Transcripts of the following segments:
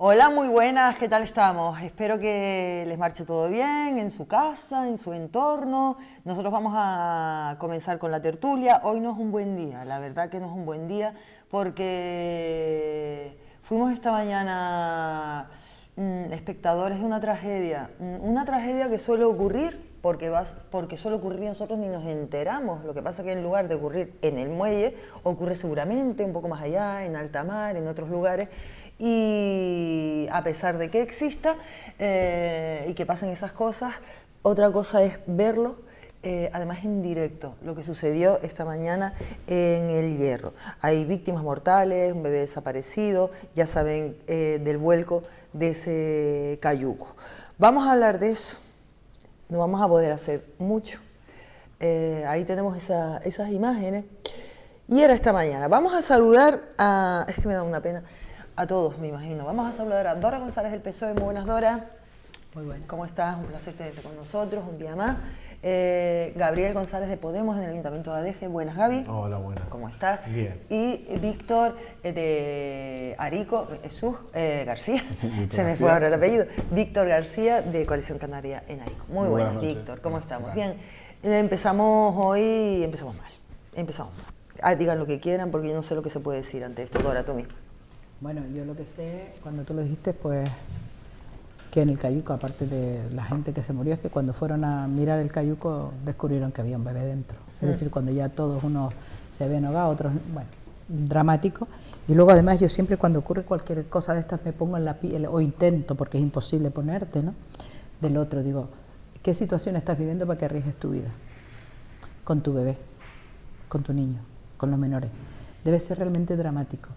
Hola, muy buenas, ¿qué tal estamos? Espero que les marche todo bien en su casa, en su entorno. Nosotros vamos a comenzar con la tertulia. Hoy no es un buen día, la verdad que no es un buen día porque fuimos esta mañana espectadores de una tragedia que suele ocurrir porque suele ocurrir y nosotros ni nos enteramos. Lo que pasa es que en lugar de ocurrir en el muelle, ocurre seguramente un poco más allá, en alta mar, en otros lugares, y a pesar de que exista y que pasen esas cosas, otra cosa es verlo, además en directo, lo que sucedió esta mañana en El Hierro. Hay víctimas mortales, un bebé desaparecido, ya saben del vuelco de ese cayuco. Vamos a hablar de eso. No vamos a poder hacer mucho. Ahí tenemos esas imágenes. Y era esta mañana. Vamos a saludar a... Es que me da una pena. A todos, me imagino. Vamos a saludar a Dora González del PSOE. Muy buenas, Dora. Muy buenas. ¿Cómo estás? Un placer tenerte con nosotros un día más. Gabriel González de Podemos en el Ayuntamiento de Adeje. Buenas, Gaby. Hola, buenas. ¿Cómo estás? Bien. Y Víctor de Arico, Jesús García. Se me García. fue ahora el apellido. Víctor García de Coalición Canaria en Arico. Muy buenas, noches. Víctor. ¿Cómo estamos? Vale. Bien. Empezamos mal. Empezamos mal. Digan lo que quieran porque yo no sé lo que se puede decir ante esto. Dora, tú misma. Bueno, yo lo que sé, cuando tú lo dijiste, pues que en el cayuco, aparte de la gente que se murió, es que cuando fueron a mirar el cayuco descubrieron que había un bebé dentro. Es decir, cuando ya todos unos se habían ahogado, otros, bueno, dramático. Y luego además yo siempre cuando ocurre cualquier cosa de estas me pongo en la piel, o intento, porque es imposible ponerte, ¿no?, del otro. Digo, ¿qué situación estás viviendo para que arriesgues tu vida? Con tu bebé, con tu niño, con los menores. Debe ser realmente dramático.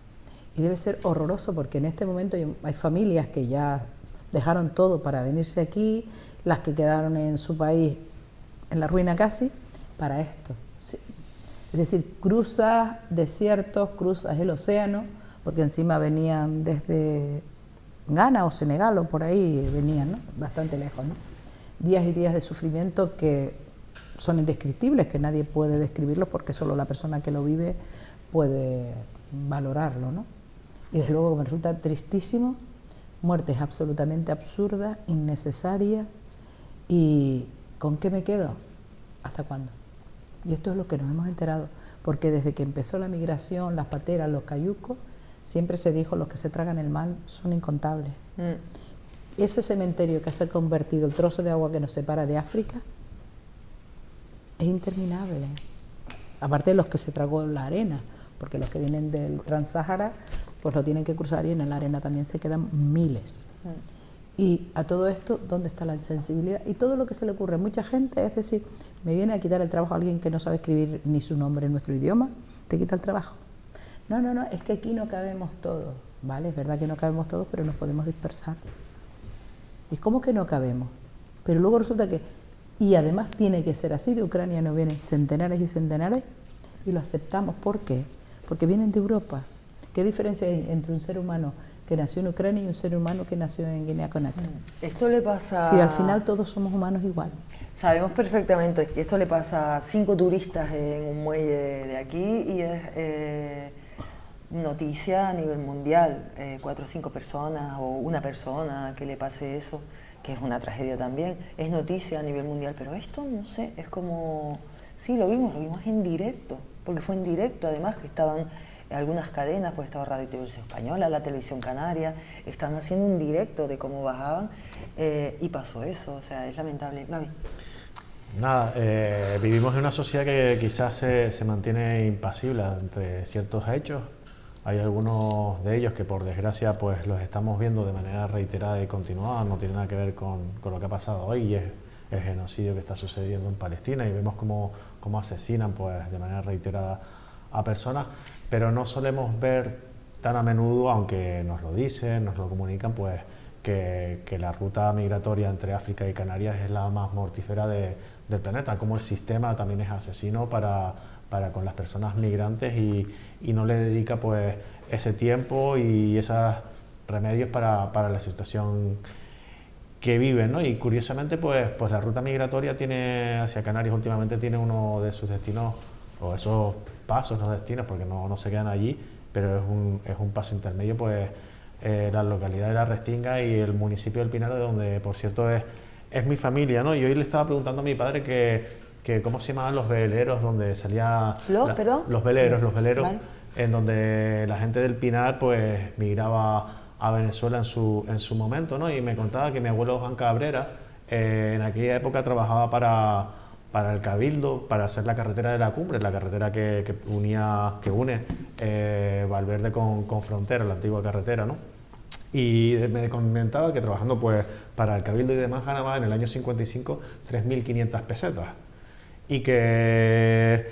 Y debe ser horroroso porque en este momento hay familias que ya dejaron todo para venirse aquí, las que quedaron en su país en la ruina casi, para esto. Es decir, cruzas desiertos, cruzas el océano, porque encima venían desde Ghana o Senegal o por ahí venían, ¿no?, bastante lejos, ¿no? Días y días de sufrimiento que son indescriptibles, que nadie puede describirlos porque solo la persona que lo vive puede valorarlo, ¿no? Y desde luego me resulta tristísimo, muertes absolutamente absurdas, innecesarias, y ¿con qué me quedo? ¿Hasta cuándo? Y esto es lo que nos hemos enterado, porque desde que empezó la migración, las pateras, los cayucos, siempre se dijo los que se tragan el mal son incontables. Ese cementerio que se ha convertido, el trozo de agua que nos separa de África, es interminable. Aparte de los que se tragó la arena, porque los que vienen del Transáhara pues lo tienen que cruzar y en la arena también se quedan miles. Y a todo esto, ¿dónde está la sensibilidad? Y todo lo que se le ocurre a mucha gente, es decir, me viene a quitar el trabajo a alguien que no sabe escribir ni su nombre en nuestro idioma, te quita el trabajo. No, es que aquí no cabemos todos, ¿vale? Es verdad que no cabemos todos, pero nos podemos dispersar. ¿Y cómo que no cabemos? Pero luego resulta que, y además tiene que ser así, de Ucrania no vienen centenares y centenares, y lo aceptamos. ¿Por qué? Porque vienen de Europa. ¿Qué diferencia hay entre un ser humano que nació en Ucrania y un ser humano que nació en Guinea-Conakry? Esto le pasa... Si al final todos somos humanos igual. Sabemos perfectamente que esto le pasa a 5 turistas en un muelle de aquí y es noticia a nivel mundial. 4 o 5 personas o una persona que le pase eso, que es una tragedia también, es noticia a nivel mundial. Pero esto, no sé, es como... Sí, lo vimos en directo, porque fue en directo además que estaban... Algunas cadenas, pues estaba Radio y Televisión Española, la Televisión Canaria, están haciendo un directo de cómo bajaban y pasó eso, o sea, es lamentable. Gaby. Nada, vivimos en una sociedad que quizás se mantiene impasible ante ciertos hechos. Hay algunos de ellos que por desgracia pues los estamos viendo de manera reiterada y continuada, no tiene nada que ver con lo que ha pasado hoy, y es el genocidio que está sucediendo en Palestina, y vemos cómo asesinan pues de manera reiterada a personas, pero no solemos ver tan a menudo, aunque nos lo dicen, nos lo comunican, pues que la ruta migratoria entre África y Canarias es la más mortífera del planeta, como el sistema también es asesino para con las personas migrantes y no le dedica pues ese tiempo y esos remedios para la situación que viven, ¿no? Y curiosamente pues la ruta migratoria hacia Canarias últimamente tiene uno de sus destinos, o esos pasos, no destinos, porque no se quedan allí, pero es un paso intermedio pues la localidad de La Restinga y el municipio del Pinar, de donde, por cierto, es mi familia, ¿no? Y hoy le estaba preguntando a mi padre que cómo se llamaban los veleros donde salía... Los veleros, vale. En donde la gente del Pinar pues migraba a Venezuela en su momento, ¿no? Y me contaba que mi abuelo Juan Cabrera en aquella época trabajaba para el Cabildo, para hacer la carretera de la Cumbre, la carretera que une Valverde con Frontera, la antigua carretera, ¿no? Y me comentaba que trabajando pues para el Cabildo y demás ganaba en el año 55 3.500 pesetas. Que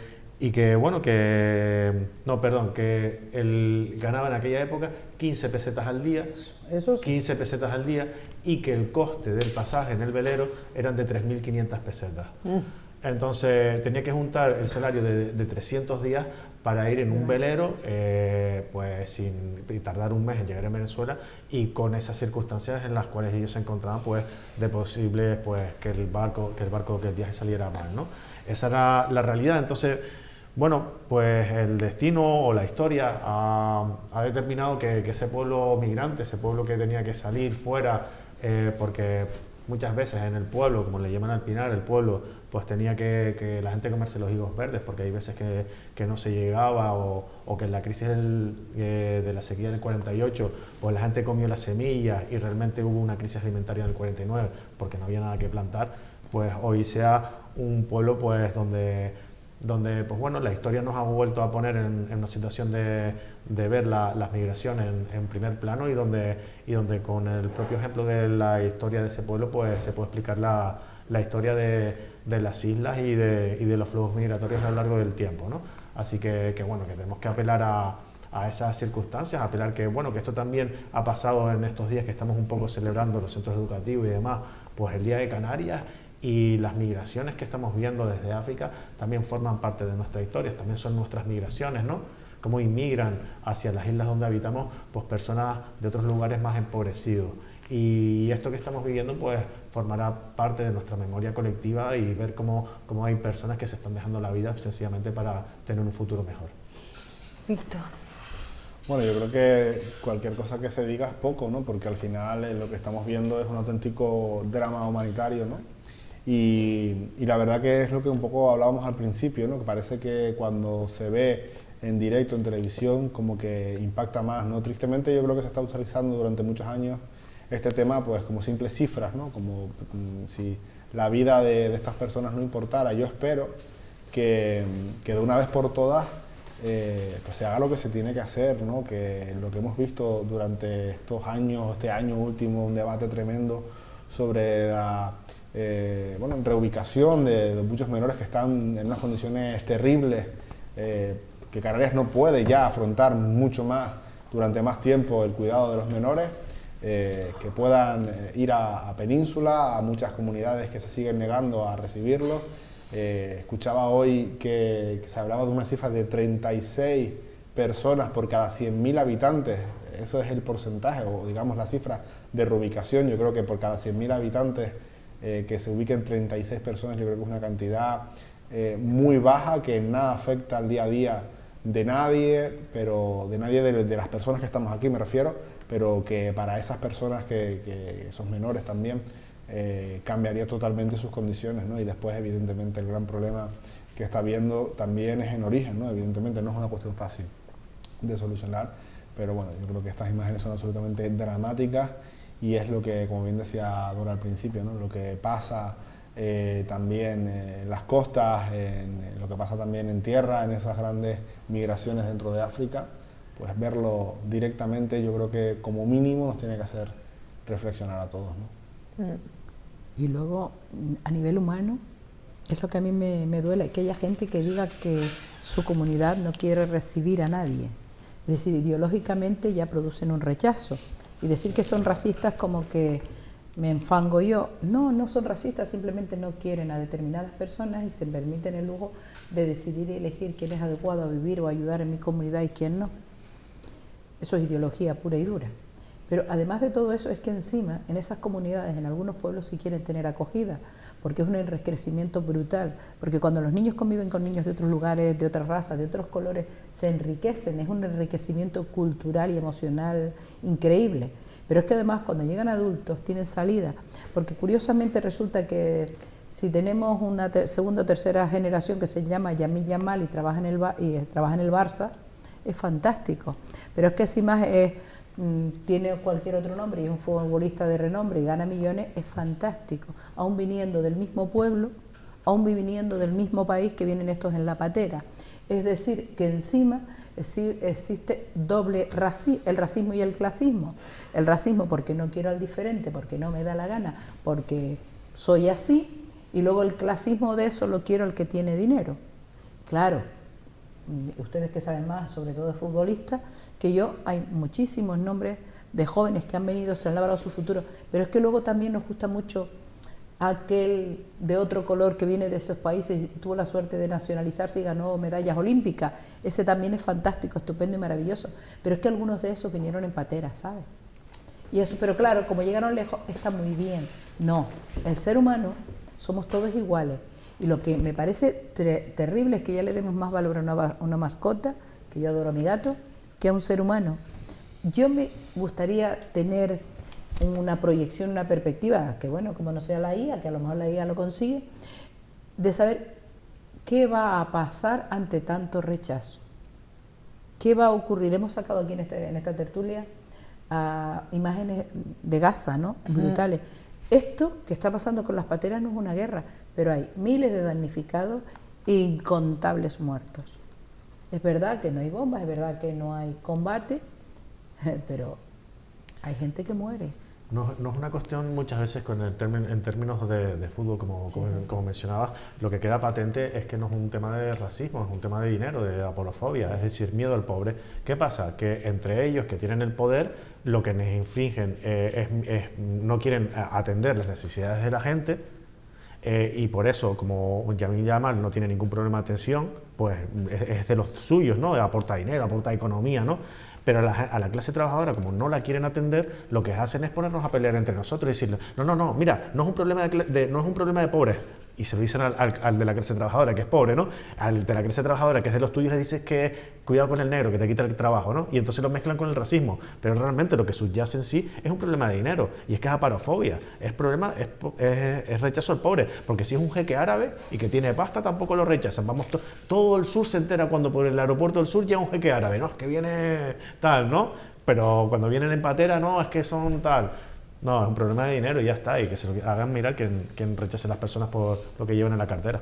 él ganaba en aquella época 15 pesetas al día, Eso sí. 15 pesetas al día, y que el coste del pasaje en el velero eran de 3.500 pesetas. Entonces tenía que juntar el salario de 300 días para ir en un velero, pues sin tardar un mes en llegar a Venezuela, y con esas circunstancias en las cuales ellos se encontraban, pues de posible pues que el viaje saliera mal, ¿no? Esa era la realidad. Entonces, bueno, pues el destino o la historia ha determinado que ese pueblo migrante, ese pueblo que tenía que salir fuera, porque muchas veces en el pueblo, como le llaman al Pinar, el pueblo, pues tenía que la gente comerse los higos verdes, porque hay veces que no se llegaba, o que en la crisis de la sequía del 48, pues la gente comió las semillas y realmente hubo una crisis alimentaria en el 49, porque no había nada que plantar. Pues hoy sea un pueblo pues donde pues bueno, la historia nos ha vuelto a poner en una situación de ver las migraciones en primer plano, y donde con el propio ejemplo de la historia de ese pueblo pues se puede explicar la historia de las islas y de los flujos migratorios a lo largo del tiempo, ¿no? Así que bueno, que tenemos que apelar a esas circunstancias, apelar que esto también ha pasado en estos días que estamos un poco celebrando los centros educativos y demás, pues el Día de Canarias, y las migraciones que estamos viendo desde África también forman parte de nuestra historia, también son nuestras migraciones, ¿no? Cómo inmigran hacia las islas donde habitamos pues personas de otros lugares más empobrecidos. Y esto que estamos viviendo pues formará parte de nuestra memoria colectiva, y ver cómo hay personas que se están dejando la vida sencillamente para tener un futuro mejor. Víctor. Bueno, yo creo que cualquier cosa que se diga es poco, ¿no? Porque al final lo que estamos viendo es un auténtico drama humanitario, ¿no? Y la verdad que es lo que un poco hablábamos al principio, ¿no? Que parece que cuando se ve en directo, en televisión, como que impacta más, ¿no? Tristemente yo creo que se está utilizando durante muchos años este tema pues como simples cifras, ¿no? Como si la vida de estas personas no importara. Yo espero que de una vez por todas pues se haga lo que se tiene que hacer, ¿no? Que lo que hemos visto durante estos años, este año último, un debate tremendo sobre la reubicación de muchos menores que están en unas condiciones terribles, que Canarias no puede ya afrontar mucho más, durante más tiempo, el cuidado de los menores, que puedan ir a Península, a muchas comunidades que se siguen negando a recibirlos. Escuchaba hoy que se hablaba de una cifra de 36 personas por cada 100.000 habitantes. Eso es el porcentaje, o digamos la cifra de reubicación. Yo creo que por cada 100.000 habitantes que se ubiquen 36 personas, yo creo que es una cantidad muy baja, que en nada afecta al día a día de nadie, pero de nadie de las personas que estamos aquí, me refiero, pero que para esas personas, que esos menores también, cambiaría totalmente sus condiciones, ¿no? Y después, evidentemente, el gran problema que está habiendo también es en origen, ¿no? Evidentemente no es una cuestión fácil de solucionar, pero bueno, yo creo que estas imágenes son absolutamente dramáticas, y es lo que, como bien decía Dora al principio, ¿no? Lo que pasa también en las costas, lo que pasa también en tierra, en esas grandes migraciones dentro de África, pues verlo directamente yo creo que como mínimo nos tiene que hacer reflexionar a todos, ¿no? Y luego, a nivel humano, es lo que a mí me duele, que haya gente que diga que su comunidad no quiere recibir a nadie. Es decir, ideológicamente ya producen un rechazo. Y decir que son racistas como que me enfango yo. No, no son racistas, simplemente no quieren a determinadas personas y se permiten el lujo de decidir y elegir quién es adecuado a vivir o ayudar en mi comunidad y quién no. Eso es ideología pura y dura. Pero además de todo eso es que encima en esas comunidades, en algunos pueblos sí quieren tener acogida, porque es un enriquecimiento brutal, porque cuando los niños conviven con niños de otros lugares, de otras razas, de otros colores, se enriquecen, es un enriquecimiento cultural y emocional increíble. Pero es que además cuando llegan adultos tienen salida, porque curiosamente resulta que si tenemos una segunda o tercera generación que se llama Yamil Yamal y trabaja en el Barça, es fantástico. Pero es que si más tiene cualquier otro nombre y es un futbolista de renombre y gana millones, es fantástico. Aún viniendo del mismo pueblo, aún viniendo del mismo país que vienen estos en la patera. Es decir, que encima existe doble racismo, el racismo y el clasismo. El racismo porque no quiero al diferente, porque no me da la gana, porque soy así, y luego el clasismo de eso lo quiero al que tiene dinero. Claro, ustedes que saben más, sobre todo de futbolistas, que yo, hay muchísimos nombres de jóvenes que han venido, se han labrado su futuro, pero es que luego también nos gusta mucho aquel de otro color que viene de esos países y tuvo la suerte de nacionalizarse y ganó medallas olímpicas. Ese también es fantástico, estupendo y maravilloso, pero es que algunos de esos vinieron en patera, ¿sabes? Y eso, pero claro, como llegaron lejos, está muy bien. No, el ser humano somos todos iguales. Y lo que me parece terrible es que ya le demos más valor a una mascota, que yo adoro a mi gato, que a un ser humano. Yo me gustaría tener una proyección, una perspectiva, que bueno, como no sea la IA, que a lo mejor la IA lo consigue, de saber qué va a pasar ante tanto rechazo. ¿Qué va a ocurrir? Hemos sacado aquí en esta tertulia imágenes de Gaza, ¿no? Brutales. Esto que está pasando con las pateras no es una guerra, pero hay miles de damnificados e incontables muertos. Es verdad que no hay bombas, es verdad que no hay combate, pero hay gente que muere. No es una cuestión muchas veces en términos de fútbol, como mencionabas, lo que queda patente es que no es un tema de racismo, es un tema de dinero, de aporofobia, es decir, miedo al pobre. ¿Qué pasa? Que entre ellos que tienen el poder, lo que les infringen no quieren atender las necesidades de la gente, y por eso, como Yamil Yamal no tiene ningún problema de atención, pues es de los suyos, ¿no? Aporta dinero, aporta economía, ¿no? Pero a la clase trabajadora, como no la quieren atender, lo que hacen es ponernos a pelear entre nosotros y decirle, no, mira, no es un problema de pobres. Y se lo dicen al de la clase trabajadora, que es pobre, ¿no? Al de la clase trabajadora, que es de los tuyos, le dices que cuidado con el negro, que te quita el trabajo, ¿no? Y entonces lo mezclan con el racismo. Pero realmente lo que subyace en sí es un problema de dinero, y es que es aparofobia, es rechazo al pobre. Porque si es un jeque árabe y que tiene pasta, tampoco lo rechazan. Todo el sur se entera cuando por el aeropuerto del sur llega un jeque árabe, ¿no? Es que viene tal, ¿no? Pero cuando vienen en patera, no, es que son tal. No, es un problema de dinero y ya está, y que se lo hagan mirar quien rechace a las personas por lo que llevan en la cartera.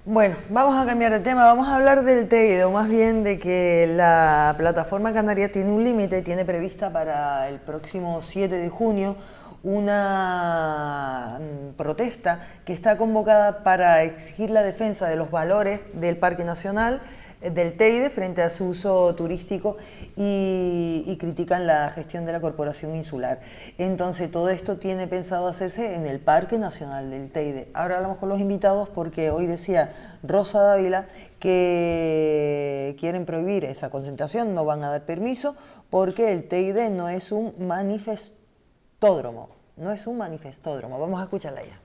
Bueno, vamos a cambiar de tema, vamos a hablar del Teide, o más bien de que la plataforma canaria tiene un límite, tiene prevista para el próximo 7 de junio una protesta que está convocada para exigir la defensa de los valores del Parque Nacional del Teide frente a su uso turístico y critican la gestión de la Corporación Insular. Entonces todo esto tiene pensado hacerse en el Parque Nacional del Teide. Ahora hablamos con los invitados porque hoy decía Rosa Dávila que quieren prohibir esa concentración, no van a dar permiso porque el Teide no es un manifestódromo, Vamos a escucharla ya.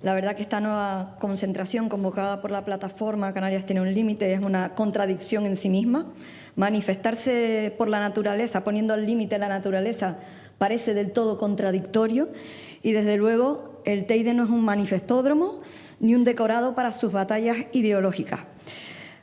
La verdad que esta nueva concentración convocada por la plataforma Canarias tiene un límite, es una contradicción en sí misma. Manifestarse por la naturaleza, poniendo al límite la naturaleza, parece del todo contradictorio. Y desde luego el Teide no es un manifestódromo ni un decorado para sus batallas ideológicas.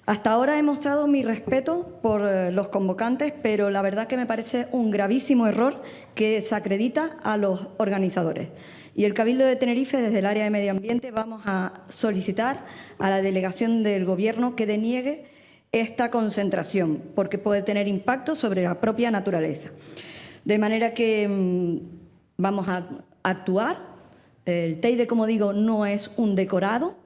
Hasta ahora he mostrado mi respeto por los convocantes, pero la verdad que me parece un gravísimo error que desacredita a los organizadores. Y el Cabildo de Tenerife, desde el área de Medio Ambiente, vamos a solicitar a la delegación del Gobierno que deniegue esta concentración, porque puede tener impacto sobre la propia naturaleza. De manera que vamos a actuar. El Teide, como digo, no es un decorado.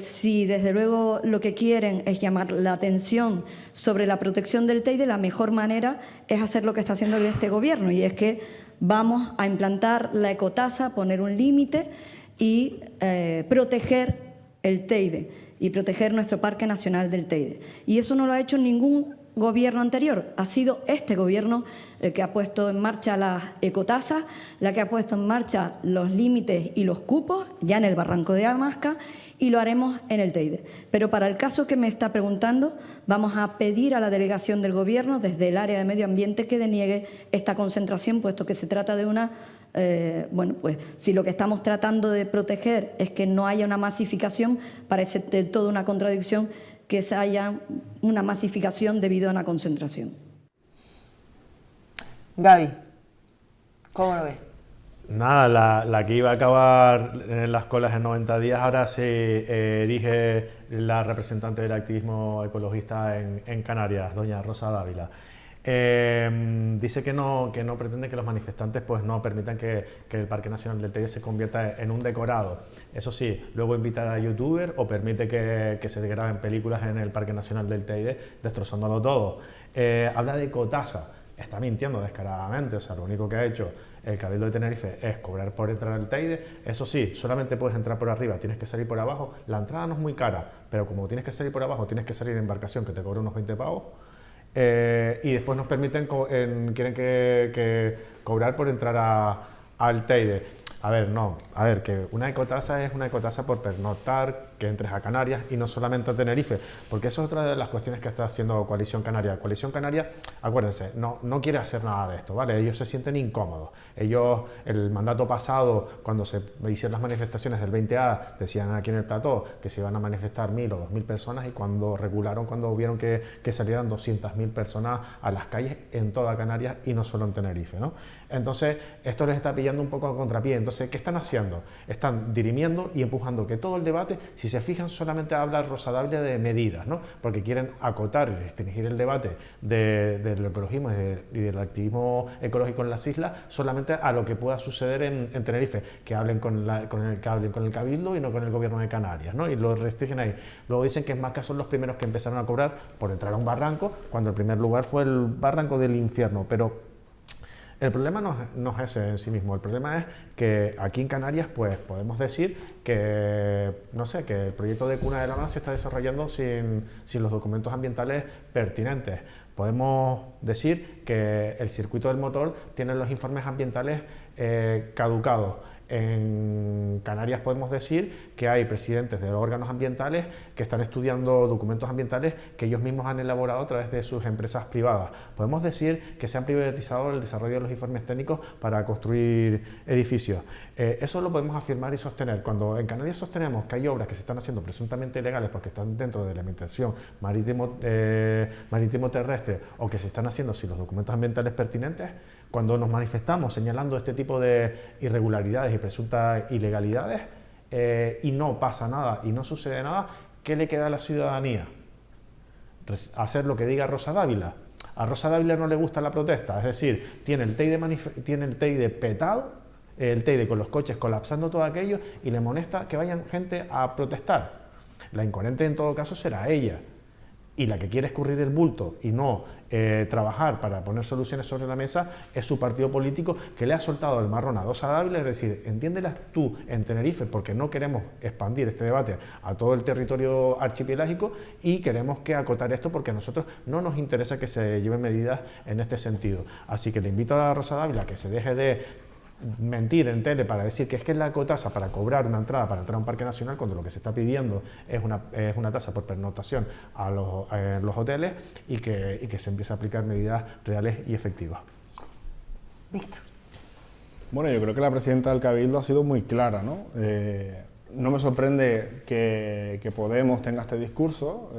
Si desde luego lo que quieren es llamar la atención sobre la protección del Teide, la mejor manera es hacer lo que está haciendo este Gobierno, y es que vamos a implantar la ecotasa, poner un límite y proteger el Teide y proteger nuestro Parque Nacional del Teide. Y eso no lo ha hecho ningún gobierno anterior, ha sido este gobierno el que ha puesto en marcha las ecotasas, la que ha puesto en marcha los límites y los cupos, ya en el barranco de Amasca, y lo haremos en el Teide. Pero para el caso que me está preguntando, vamos a pedir a la delegación del Gobierno, desde el área de Medio Ambiente, que deniegue esta concentración, puesto que se trata de una... bueno, pues si lo que estamos tratando de proteger es que no haya una masificación, parece de toda una contradicción que haya una masificación debido a una concentración. Gaby, ¿cómo lo ves? Nada, la que iba a acabar en las colas en 90 días, ahora se erige la representante del activismo ecologista en Canarias, doña Rosa Dávila. Dice que no pretende que los manifestantes pues no permitan que el Parque Nacional del Teide se convierta en un decorado. Eso sí, luego invita a youtubers o permite que se graben películas en el Parque Nacional del Teide destrozándolo todo. Habla de ecotasa. Está mintiendo descaradamente, o sea, lo único que ha hecho el Cabildo de Tenerife es cobrar por entrar al Teide. Eso sí, solamente puedes entrar por arriba, tienes que salir por abajo. La entrada no es muy cara, pero como tienes que salir por abajo, tienes que salir en embarcación, que te cobra unos 20 pavos. Y después nos permiten, quieren que cobrar por entrar al Teide. A ver, que una ecotasa es una ecotasa por pernoctar, que entres a Canarias y no solamente a Tenerife, porque eso es otra de las cuestiones que está haciendo Coalición Canaria. Coalición Canaria, acuérdense, no quiere hacer nada de esto, ¿vale? Ellos se sienten incómodos. Ellos, el mandato pasado, cuando se hicieron las manifestaciones del 20A, decían aquí en el plató que se iban a manifestar 1000 o 2000 personas, y cuando regularon, cuando vieron que salieran 200.000 personas a las calles en toda Canarias y no solo en Tenerife, ¿no? Entonces, esto les está pillando un poco a contrapié. Entonces, ¿qué están haciendo? Están dirimiendo y empujando que todo el debate, si se fijan, solamente habla Rosa Dávila de medidas, ¿no? Porque quieren acotar y restringir el debate del ecologismo y del activismo ecológico en las islas solamente a lo que pueda suceder en Tenerife, que hablen con el Cabildo y no con el Gobierno de Canarias, ¿no? Y lo restringen ahí. Luego dicen que en Masca son los primeros que empezaron a cobrar por entrar a un barranco, cuando el primer lugar fue el barranco del infierno, pero el problema no es ese en sí mismo. El problema es que aquí en Canarias pues podemos decir que, no sé, que el proyecto de Cuna de Lana se está desarrollando sin los documentos ambientales pertinentes. Podemos decir que el circuito del motor tiene los informes ambientales caducados. En Canarias podemos decir que hay presidentes de órganos ambientales que están estudiando documentos ambientales que ellos mismos han elaborado a través de sus empresas privadas. Podemos decir que se han privatizado el desarrollo de los informes técnicos para construir edificios. Eso lo podemos afirmar y sostener. Cuando en Canarias sostenemos que hay obras que se están haciendo presuntamente ilegales porque están dentro de la alimentación marítimo terrestre, o que se están haciendo sin los documentos ambientales pertinentes, cuando nos manifestamos señalando este tipo de irregularidades y presuntas ilegalidades y no pasa nada y no sucede nada, ¿qué le queda a la ciudadanía? Hacer lo que diga Rosa Dávila. A Rosa Dávila no le gusta la protesta, es decir, tiene el Teide petado, el Teide con los coches colapsando todo aquello, y le molesta que vayan gente a protestar. La incoherente en todo caso será ella. Y la que quiere escurrir el bulto y no trabajar para poner soluciones sobre la mesa es su partido político, que le ha soltado el marrón a Rosa Dávila. Es decir, entiéndelas tú en Tenerife, porque no queremos expandir este debate a todo el territorio archipelágico y queremos que acotar esto porque a nosotros no nos interesa que se lleven medidas en este sentido. Así que le invito a Rosa Dávila que se deje de mentir en tele para decir que es la ecotasa para cobrar una entrada para entrar a un parque nacional, cuando lo que se está pidiendo es una tasa por pernoctación a los hoteles, y que se empiece a aplicar medidas reales y efectivas. Víctor. Bueno, yo creo que la presidenta del Cabildo ha sido muy clara, ¿no? No me sorprende que Podemos tenga este discurso.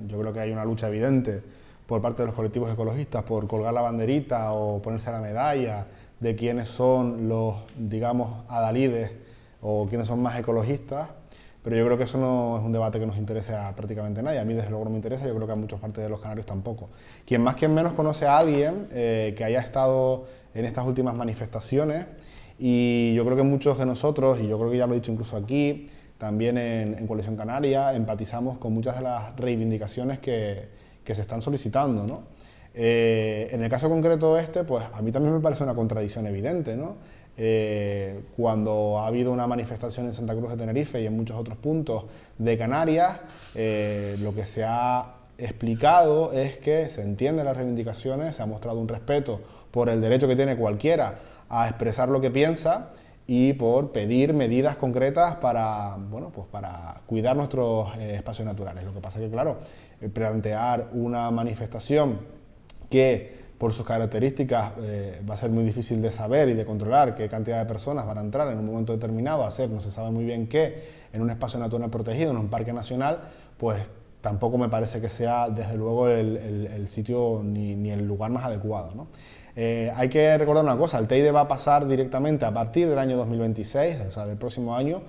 Yo creo que hay una lucha evidente por parte de los colectivos ecologistas por colgar la banderita o ponerse la medalla de quiénes son los, digamos, adalides o quiénes son más ecologistas, pero yo creo que eso no es un debate que nos interese a prácticamente nadie. A mí desde luego no me interesa, yo creo que a muchas partes de los canarios tampoco. Quien más, quien menos conoce a alguien que haya estado en estas últimas manifestaciones, y yo creo que muchos de nosotros, y yo creo que ya lo he dicho incluso aquí, también en Coalición Canaria, empatizamos con muchas de las reivindicaciones que se están solicitando, ¿no? En el caso concreto pues a mí también me parece una contradicción evidente, ¿no? Cuando ha habido una manifestación en Santa Cruz de Tenerife y en muchos otros puntos de Canarias, lo que se ha explicado es que se entienden las reivindicaciones, se ha mostrado un respeto por el derecho que tiene cualquiera a expresar lo que piensa y por pedir medidas concretas para, bueno, pues para cuidar nuestros espacios naturales. Lo que pasa es que, claro, plantear una manifestación que por sus características va a ser muy difícil de saber y de controlar qué cantidad de personas van a entrar en un momento determinado a hacer, no se sabe muy bien qué, en un espacio natural protegido, en un parque nacional, pues tampoco me parece que sea, desde luego, el sitio ni el lugar más adecuado, ¿no? Hay que recordar una cosa, el Teide va a pasar directamente a partir del año 2026, o sea, del próximo año,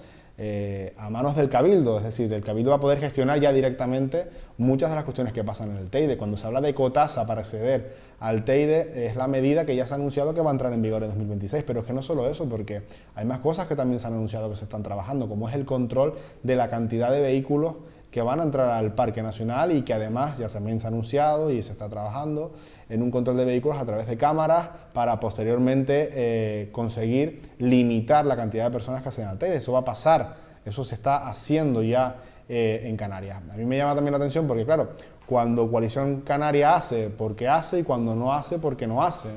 a manos del Cabildo, es decir, el Cabildo va a poder gestionar ya directamente muchas de las cuestiones que pasan en el Teide. Cuando se habla de ecotasa para acceder al Teide, es la medida que ya se ha anunciado que va a entrar en vigor en 2026, pero es que no solo eso, porque hay más cosas que también se han anunciado que se están trabajando, como es el control de la cantidad de vehículos que van a entrar al Parque Nacional y que además ya también se ha anunciado y se está trabajando en un control de vehículos a través de cámaras para posteriormente conseguir limitar la cantidad de personas que acceden al Teide. Eso va a pasar, eso se está haciendo ya en Canarias. A mí me llama también la atención porque, claro, cuando Coalición Canaria hace, porque hace, y cuando no hace, porque no hace.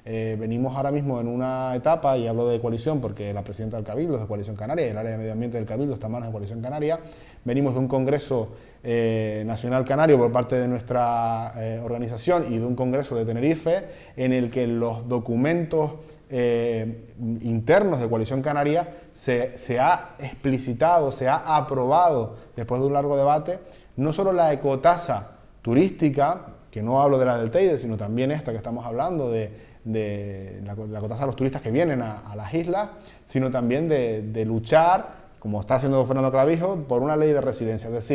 Venimos ahora mismo en una etapa, y hablo de coalición porque la presidenta del Cabildo es de Coalición Canaria y el área de medio ambiente del Cabildo está en manos de Coalición Canaria. Venimos de un Congreso Nacional Canario por parte de nuestra organización y de un Congreso de Tenerife en el que los documentos internos de Coalición Canaria se ha explicitado, se ha aprobado después de un largo debate, no solo la ecotasa turística, que no hablo de la del Teide, sino también esta que estamos hablando de la ecotasa a los turistas que vienen a las islas, sino también de luchar, como está haciendo Fernando Clavijo, por una ley de residencia. Es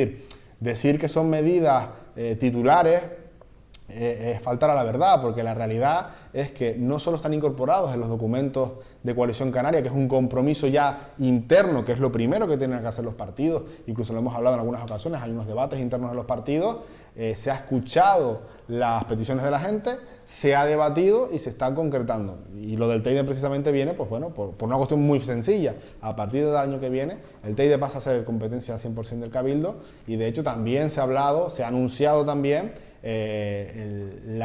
decir que son medidas titulares es faltar a la verdad, porque la realidad es que no solo están incorporados en los documentos de Coalición Canaria, que es un compromiso ya interno, que es lo primero que tienen que hacer los partidos, incluso lo hemos hablado en algunas ocasiones, hay unos debates internos de los partidos, se ha escuchado las peticiones de la gente, se ha debatido y se está concretando. Y lo del Teide precisamente viene, pues bueno, por una cuestión muy sencilla. A partir del año que viene, el Teide pasa a ser competencia al 100% del Cabildo y de hecho también se ha hablado, se ha anunciado también el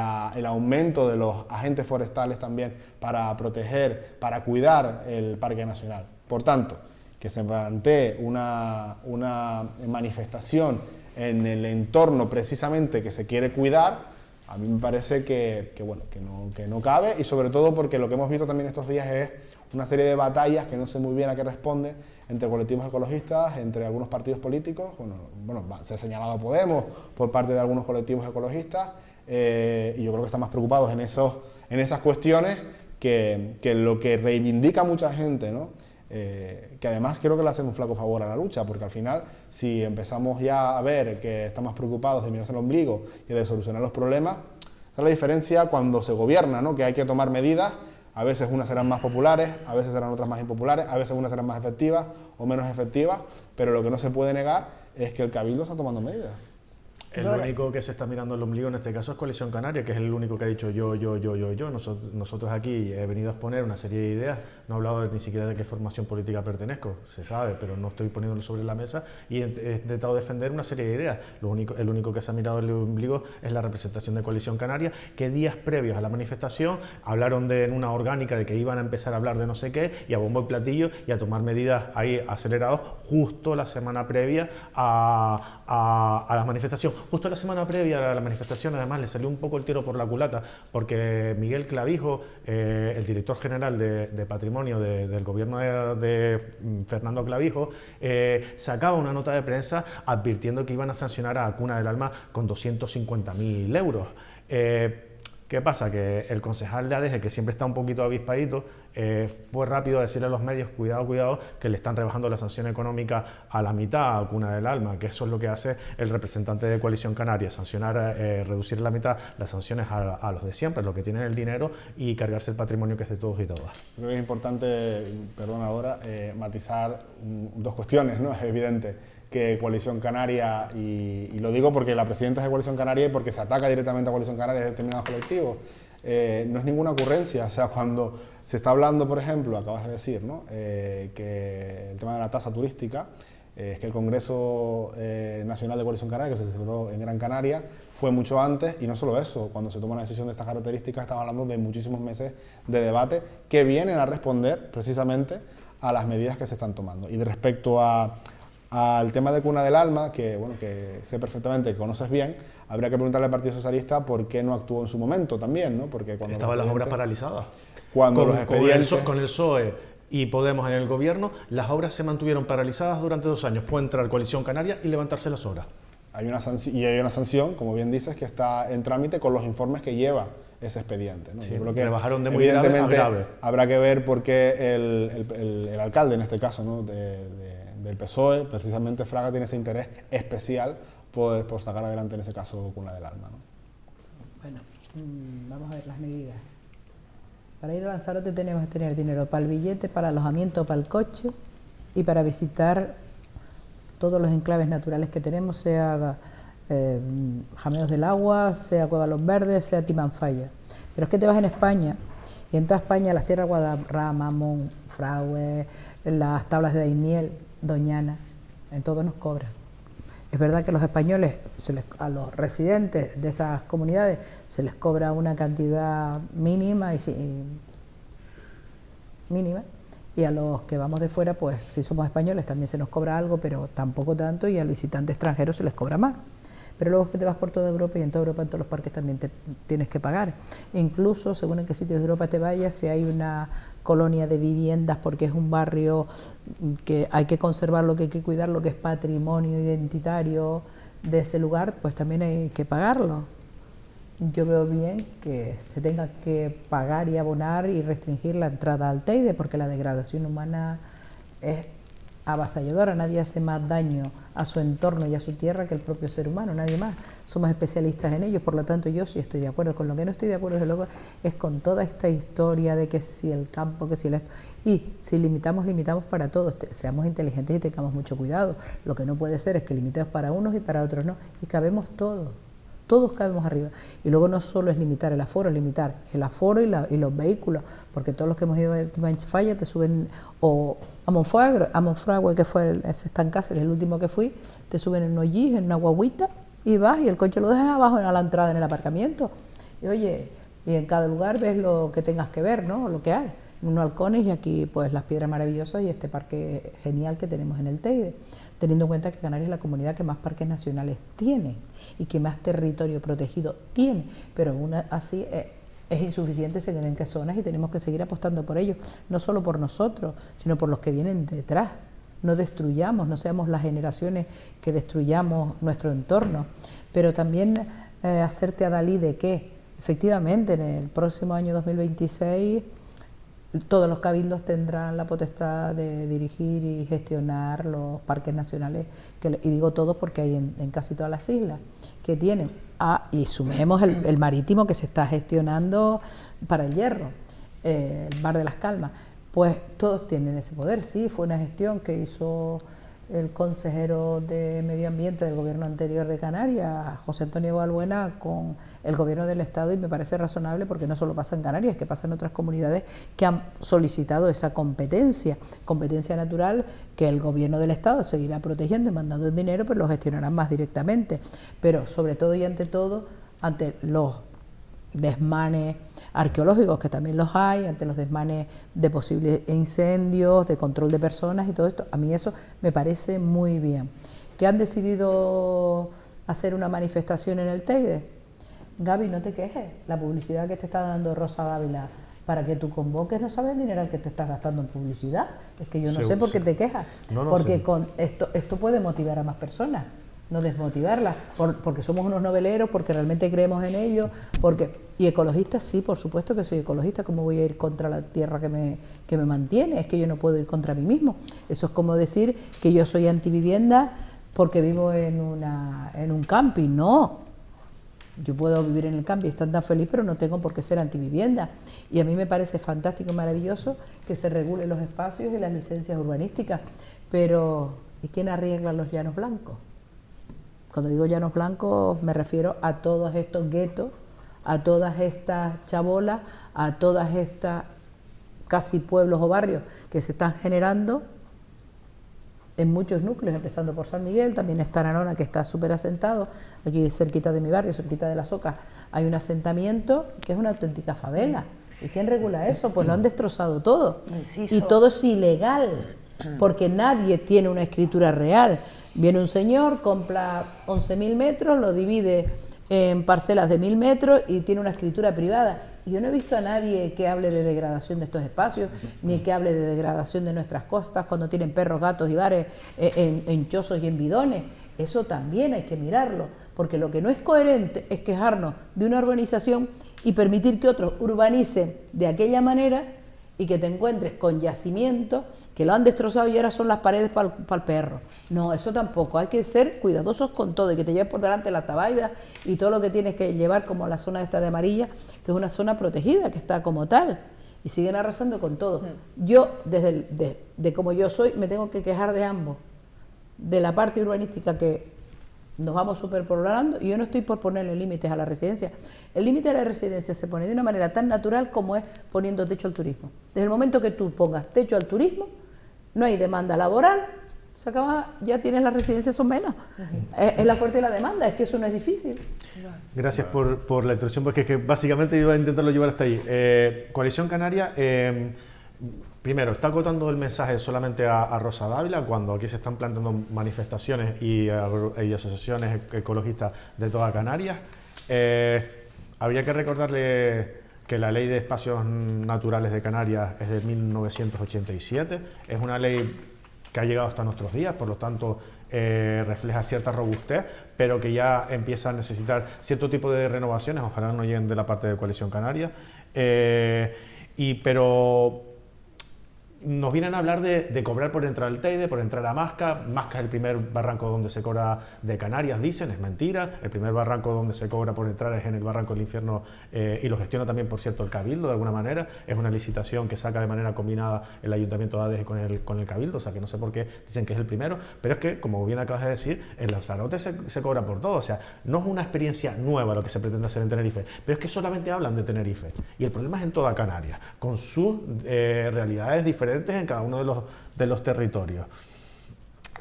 aumento de los agentes forestales también para proteger, para cuidar el Parque Nacional. Por tanto, que se plantee una manifestación en el entorno precisamente que se quiere cuidar, a mí me parece que no cabe, y sobre todo porque lo que hemos visto también estos días es una serie de batallas que no sé muy bien a qué responde entre colectivos ecologistas, entre algunos partidos políticos. Bueno, se ha señalado a Podemos por parte de algunos colectivos ecologistas, y yo creo que están más preocupados en esas cuestiones que lo que reivindica mucha gente, ¿no? Que además creo que le hacen un flaco favor a la lucha, porque al final, si empezamos ya a ver que estamos preocupados de mirarse el ombligo y de solucionar los problemas, esa es la diferencia cuando se gobierna, ¿no? Que hay que tomar medidas. A veces unas serán más populares, a veces serán otras más impopulares, a veces unas serán más efectivas o menos efectivas, pero lo que no se puede negar es que el Cabildo está tomando medidas. El único que se está mirando el ombligo en este caso es Coalición Canaria, que es el único que ha dicho yo. Nosotros aquí he venido a exponer una serie de ideas, no he hablado ni siquiera de qué formación política pertenezco, se sabe, pero no estoy poniéndolo sobre la mesa y he intentado defender una serie de ideas. El único que se ha mirado el ombligo es la representación de Coalición Canaria, que días previos a la manifestación hablaron en una orgánica de que iban a empezar a hablar de no sé qué y a bombo y platillo y a tomar medidas ahí acelerados justo la semana previa a la manifestación. Justo la semana previa a la manifestación, además, le salió un poco el tiro por la culata, porque Miguel Clavijo, el director general de Patrimonio del gobierno de Fernando Clavijo, sacaba una nota de prensa advirtiendo que iban a sancionar a Cuna del Alma con 250.000 euros. ¿Qué pasa? Que el concejal de ADEGE, que siempre está un poquito avispadito, fue rápido a decirle a los medios, cuidado, que le están rebajando la sanción económica a la mitad a Cuna del Alma, que eso es lo que hace el representante de Coalición Canaria, sancionar, reducir la mitad las sanciones a los de siempre, los que tienen el dinero, y cargarse el patrimonio que es de todos y todas. Creo que es importante, perdón ahora, matizar dos cuestiones, ¿no? Es evidente que Coalición Canaria, y lo digo porque la presidenta es de Coalición Canaria y porque se ataca directamente a Coalición Canaria de determinados colectivos, no es ninguna ocurrencia. O sea, cuando se está hablando, por ejemplo, acabas de decir, ¿no? Que el tema de la tasa turística, Es que el Congreso Nacional de Coalición Canaria, que se celebró en Gran Canaria, fue mucho antes, y no solo eso, cuando se toma una decisión de estas características estamos hablando de muchísimos meses de debate que vienen a responder precisamente a las medidas que se están tomando. Y de respecto al tema de Cuna del Alma, que, bueno, que sé perfectamente, que conoces bien, habría que preguntarle al Partido Socialista por qué no actuó en su momento también, ¿no? Porque cuando estaban las obras paralizadas. Cuando los expedientes... Con el PSOE y Podemos en el gobierno, las obras se mantuvieron paralizadas durante 2 años. Fue entrar Coalición Canaria y levantarse las obras. Hay una sanción, como bien dices, que está en trámite con los informes que lleva ese expediente, ¿no? Sí, yo creo que rebajaron de muy grave a grave. Habrá que ver por qué el alcalde, en este caso, ¿no? del PSOE, precisamente Fraga, tiene ese interés especial por sacar adelante, en ese caso, Cuna del Alma, ¿no? Bueno, vamos a ver las medidas. Para ir a Lanzarote tenemos que tener dinero para el billete, para el alojamiento, para el coche y para visitar todos los enclaves naturales que tenemos, sea Jameos del Agua, sea Cueva Los Verdes, sea Timanfaya. Pero es que te vas en España, y en toda España, la Sierra Guadarrama, Monfragüe, las tablas de Daimiel, Doñana, en todo nos cobran. Es verdad que a los españoles, a los residentes de esas comunidades, se les cobra una cantidad mínima y a los que vamos de fuera, pues si somos españoles también se nos cobra algo, pero tampoco tanto, y al visitante extranjero se les cobra más. Pero luego que te vas por toda Europa, y en toda Europa, en todos los parques también tienes que pagar. Incluso, según en qué sitios de Europa te vayas, si hay una colonia de viviendas, porque es un barrio que hay que conservarlo, que hay que cuidarlo, que es patrimonio identitario de ese lugar, pues también hay que pagarlo. Yo veo bien que se tenga que pagar y abonar y restringir la entrada al Teide, porque la degradación humana es avasalladora. Nadie hace más daño a su entorno y a su tierra que el propio ser humano, nadie más. Somos especialistas en ello, por lo tanto yo sí estoy de acuerdo. Con lo que no estoy de acuerdo, desde luego, es con toda esta historia de que si el campo, que si el esto. Y si limitamos, limitamos para todos. Seamos inteligentes y tengamos mucho cuidado. Lo que no puede ser es que limitemos para unos y para otros no. Y cabemos todos. Todos cabemos arriba. Y luego no solo es limitar el aforo, es limitar el aforo y los vehículos, porque todos los que hemos ido a Timanfaya te suben, o a Monfragüe, que fue ese está en Cáceres, el último que fui, te suben en un jeep, en una guaguita, y vas y el coche lo dejas abajo en la entrada, en el aparcamiento. Y oye, y en cada lugar ves lo que tengas que ver, ¿no? Lo que hay. Unos halcones y aquí pues las piedras maravillosas y este parque genial que tenemos en el Teide, teniendo en cuenta que Canarias es la comunidad que más parques nacionales tiene y que más territorio protegido tiene, pero aún así es insuficiente según en qué zonas, y tenemos que seguir apostando por ello, no solo por nosotros, sino por los que vienen detrás. No destruyamos, no seamos las generaciones que destruyamos nuestro entorno, pero también hacerte a Dalí de que efectivamente en el próximo año 2026 todos los cabildos tendrán la potestad de dirigir y gestionar los parques nacionales, y digo todos porque hay en casi todas las islas que tienen. Y sumemos el marítimo que se está gestionando para el Hierro, el Mar de las Calmas, pues todos tienen ese poder. Sí, fue una gestión que hizo el consejero de Medio Ambiente del gobierno anterior de Canarias, José Antonio Balbuena, con el gobierno del Estado, y me parece razonable porque no solo pasa en Canarias, que pasa en otras comunidades que han solicitado esa competencia natural, que el gobierno del Estado seguirá protegiendo y mandando el dinero, pero lo gestionarán más directamente. Pero sobre todo y ante todo, ante los desmanes arqueológicos, que también los hay, ante los desmanes de posibles incendios, de control de personas y todo esto, a mí eso me parece muy bien. ¿Que han decidido hacer una manifestación en el Teide? Gaby, no te quejes, la publicidad que te está dando Rosa Dávila para que tú convoques, no sabes el dinero que te estás gastando en publicidad. Es que yo no sé por qué te quejas, porque sé. Con esto puede motivar a más personas, no desmotivarlas, porque somos unos noveleros, porque realmente creemos en ello, y ecologistas, sí, por supuesto que soy ecologista. ¿Cómo voy a ir contra la tierra que me mantiene? Es que yo no puedo ir contra mí mismo. Eso es como decir que yo soy antivivienda porque vivo en un camping. No, yo puedo vivir en el camping y estar tan feliz, pero no tengo por qué ser antivivienda. Y a mí me parece fantástico y maravilloso que se regulen los espacios y las licencias urbanísticas, pero ¿y quién arregla los llanos blancos? Cuando digo llanos blancos me refiero a todos estos guetos, a todas estas chabolas, a todas estas casi pueblos o barrios que se están generando en muchos núcleos, empezando por San Miguel, también está Aranoa, que está súper asentado, aquí cerquita de mi barrio, cerquita de Las Ocas, hay un asentamiento que es una auténtica favela. ¿Y quién regula eso? Pues lo han destrozado todo. Y todo es ilegal, porque nadie tiene una escritura real. Viene un señor, compra 11.000 metros, lo divide en parcelas de 1.000 metros y tiene una escritura privada. Y yo no he visto a nadie que hable de degradación de estos espacios, ni que hable de degradación de nuestras costas cuando tienen perros, gatos y bares en chozos y en bidones. Eso también hay que mirarlo, porque lo que no es coherente es quejarnos de una urbanización y permitir que otros urbanicen de aquella manera y que te encuentres con yacimientos que lo han destrozado y ahora son las paredes para el perro. No, eso tampoco. Hay que ser cuidadosos con todo y que te lleves por delante la tabaida y todo lo que tienes que llevar, como la zona esta de Amarilla, que es una zona protegida, que está como tal. Y siguen arrasando con todo. Yo, de como yo soy, me tengo que quejar de ambos. De la parte urbanística, que nos vamos superpoblando, y yo no estoy por ponerle límites a la residencia. El límite a la residencia se pone de una manera tan natural como es poniendo techo al turismo. Desde el momento que tú pongas techo al turismo, no hay demanda laboral, se acaba, ya tienes las residencias, son menos. Es la fuerte de la demanda, es que eso no es difícil. Gracias por la introducción, porque es que básicamente iba a intentarlo llevar hasta ahí. Coalición Canaria, primero, está acotando el mensaje solamente a Rosa Dávila, cuando aquí se están planteando manifestaciones y asociaciones ecologistas de toda Canarias. Habría que recordarle que la Ley de Espacios Naturales de Canarias es de 1987, es una ley que ha llegado hasta nuestros días, por lo tanto refleja cierta robustez, pero que ya empieza a necesitar cierto tipo de renovaciones, ojalá no lleguen de la parte de Coalición Canaria, pero nos vienen a hablar de cobrar por entrar al Teide, por entrar a Masca. Masca es el primer barranco donde se cobra de Canarias, dicen, es mentira. El primer barranco donde se cobra por entrar es en el Barranco del Infierno y lo gestiona también, por cierto, el Cabildo, de alguna manera. Es una licitación que saca de manera combinada el Ayuntamiento de Adeje con el Cabildo, o sea que no sé por qué dicen que es el primero, pero es que, como bien acabas de decir, en Lanzarote se cobra por todo, o sea, no es una experiencia nueva lo que se pretende hacer en Tenerife, pero es que solamente hablan de Tenerife y el problema es en toda Canarias, con sus realidades diferentes en cada uno de los territorios.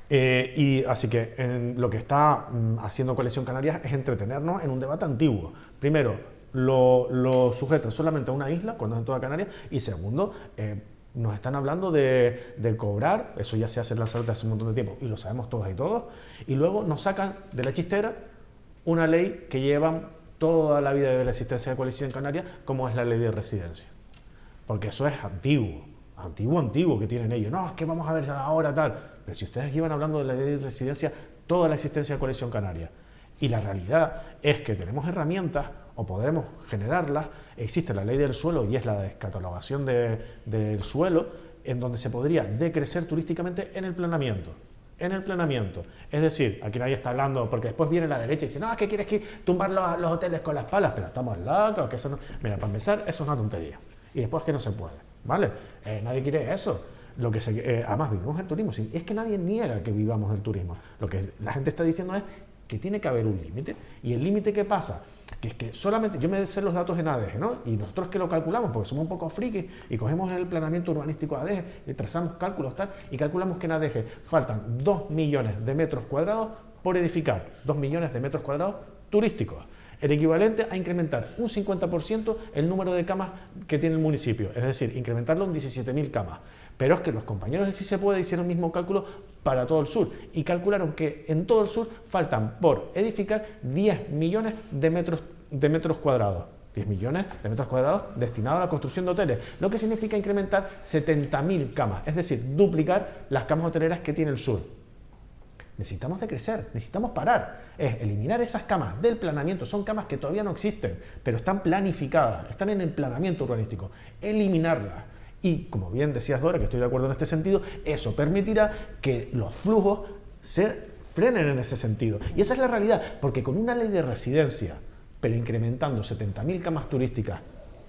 Y así que lo que está haciendo Coalición Canarias es entretenernos en un debate antiguo. Primero, lo sujetan solamente a una isla, cuando es en toda Canarias, y segundo, nos están hablando de cobrar, eso ya se hace en Lanzarote hace un montón de tiempo, y lo sabemos todas y todos, y luego nos sacan de la chistera una ley que llevan toda la vida de la existencia de Coalición Canaria, como es la ley de residencia. Porque eso es antiguo que tienen ellos. No, es que vamos a ver ahora tal. Pero si ustedes iban hablando de la ley de residencia, toda la existencia de Coalición Canaria. Y la realidad es que tenemos herramientas, o podremos generarlas. Existe la ley del suelo y es la descatalogación del suelo, en donde se podría decrecer turísticamente en el planeamiento. Es decir, aquí nadie está hablando, porque después viene la derecha y dice, no, es que quieres tumbar los hoteles con las palas, pero estamos locos, que eso no... Mira, para empezar, eso es una tontería. Y después que no se puede, ¿vale? Nadie quiere eso. Además, vivimos el turismo. Sí, es que nadie niega que vivamos del turismo. Lo que la gente está diciendo es que tiene que haber un límite. ¿Y el límite qué pasa? Que es que solamente, yo me sé los datos en ADG, ¿no? Y nosotros que lo calculamos, porque somos un poco frikis, y cogemos el planeamiento urbanístico de ADG, y trazamos cálculos tal, y calculamos que en ADG faltan 2 millones de metros cuadrados por edificar, 2 millones de metros cuadrados turísticos. El equivalente a incrementar un 50% el número de camas que tiene el municipio, es decir, incrementarlo en 17.000 camas. Pero es que los compañeros de Sí se puede hicieron el mismo cálculo para todo el sur y calcularon que en todo el sur faltan por edificar 10 millones de metros cuadrados. 10 millones de metros cuadrados destinados a la construcción de hoteles, lo que significa incrementar 70.000 camas, es decir, duplicar las camas hoteleras que tiene el sur. Necesitamos decrecer, necesitamos parar, es eliminar esas camas del planeamiento, son camas que todavía no existen, pero están planificadas, están en el planeamiento urbanístico, eliminarlas. Y como bien decías, Dora, que estoy de acuerdo en este sentido, eso permitirá que los flujos se frenen en ese sentido. Y esa es la realidad, porque con una ley de residencia, pero incrementando 70.000 camas turísticas,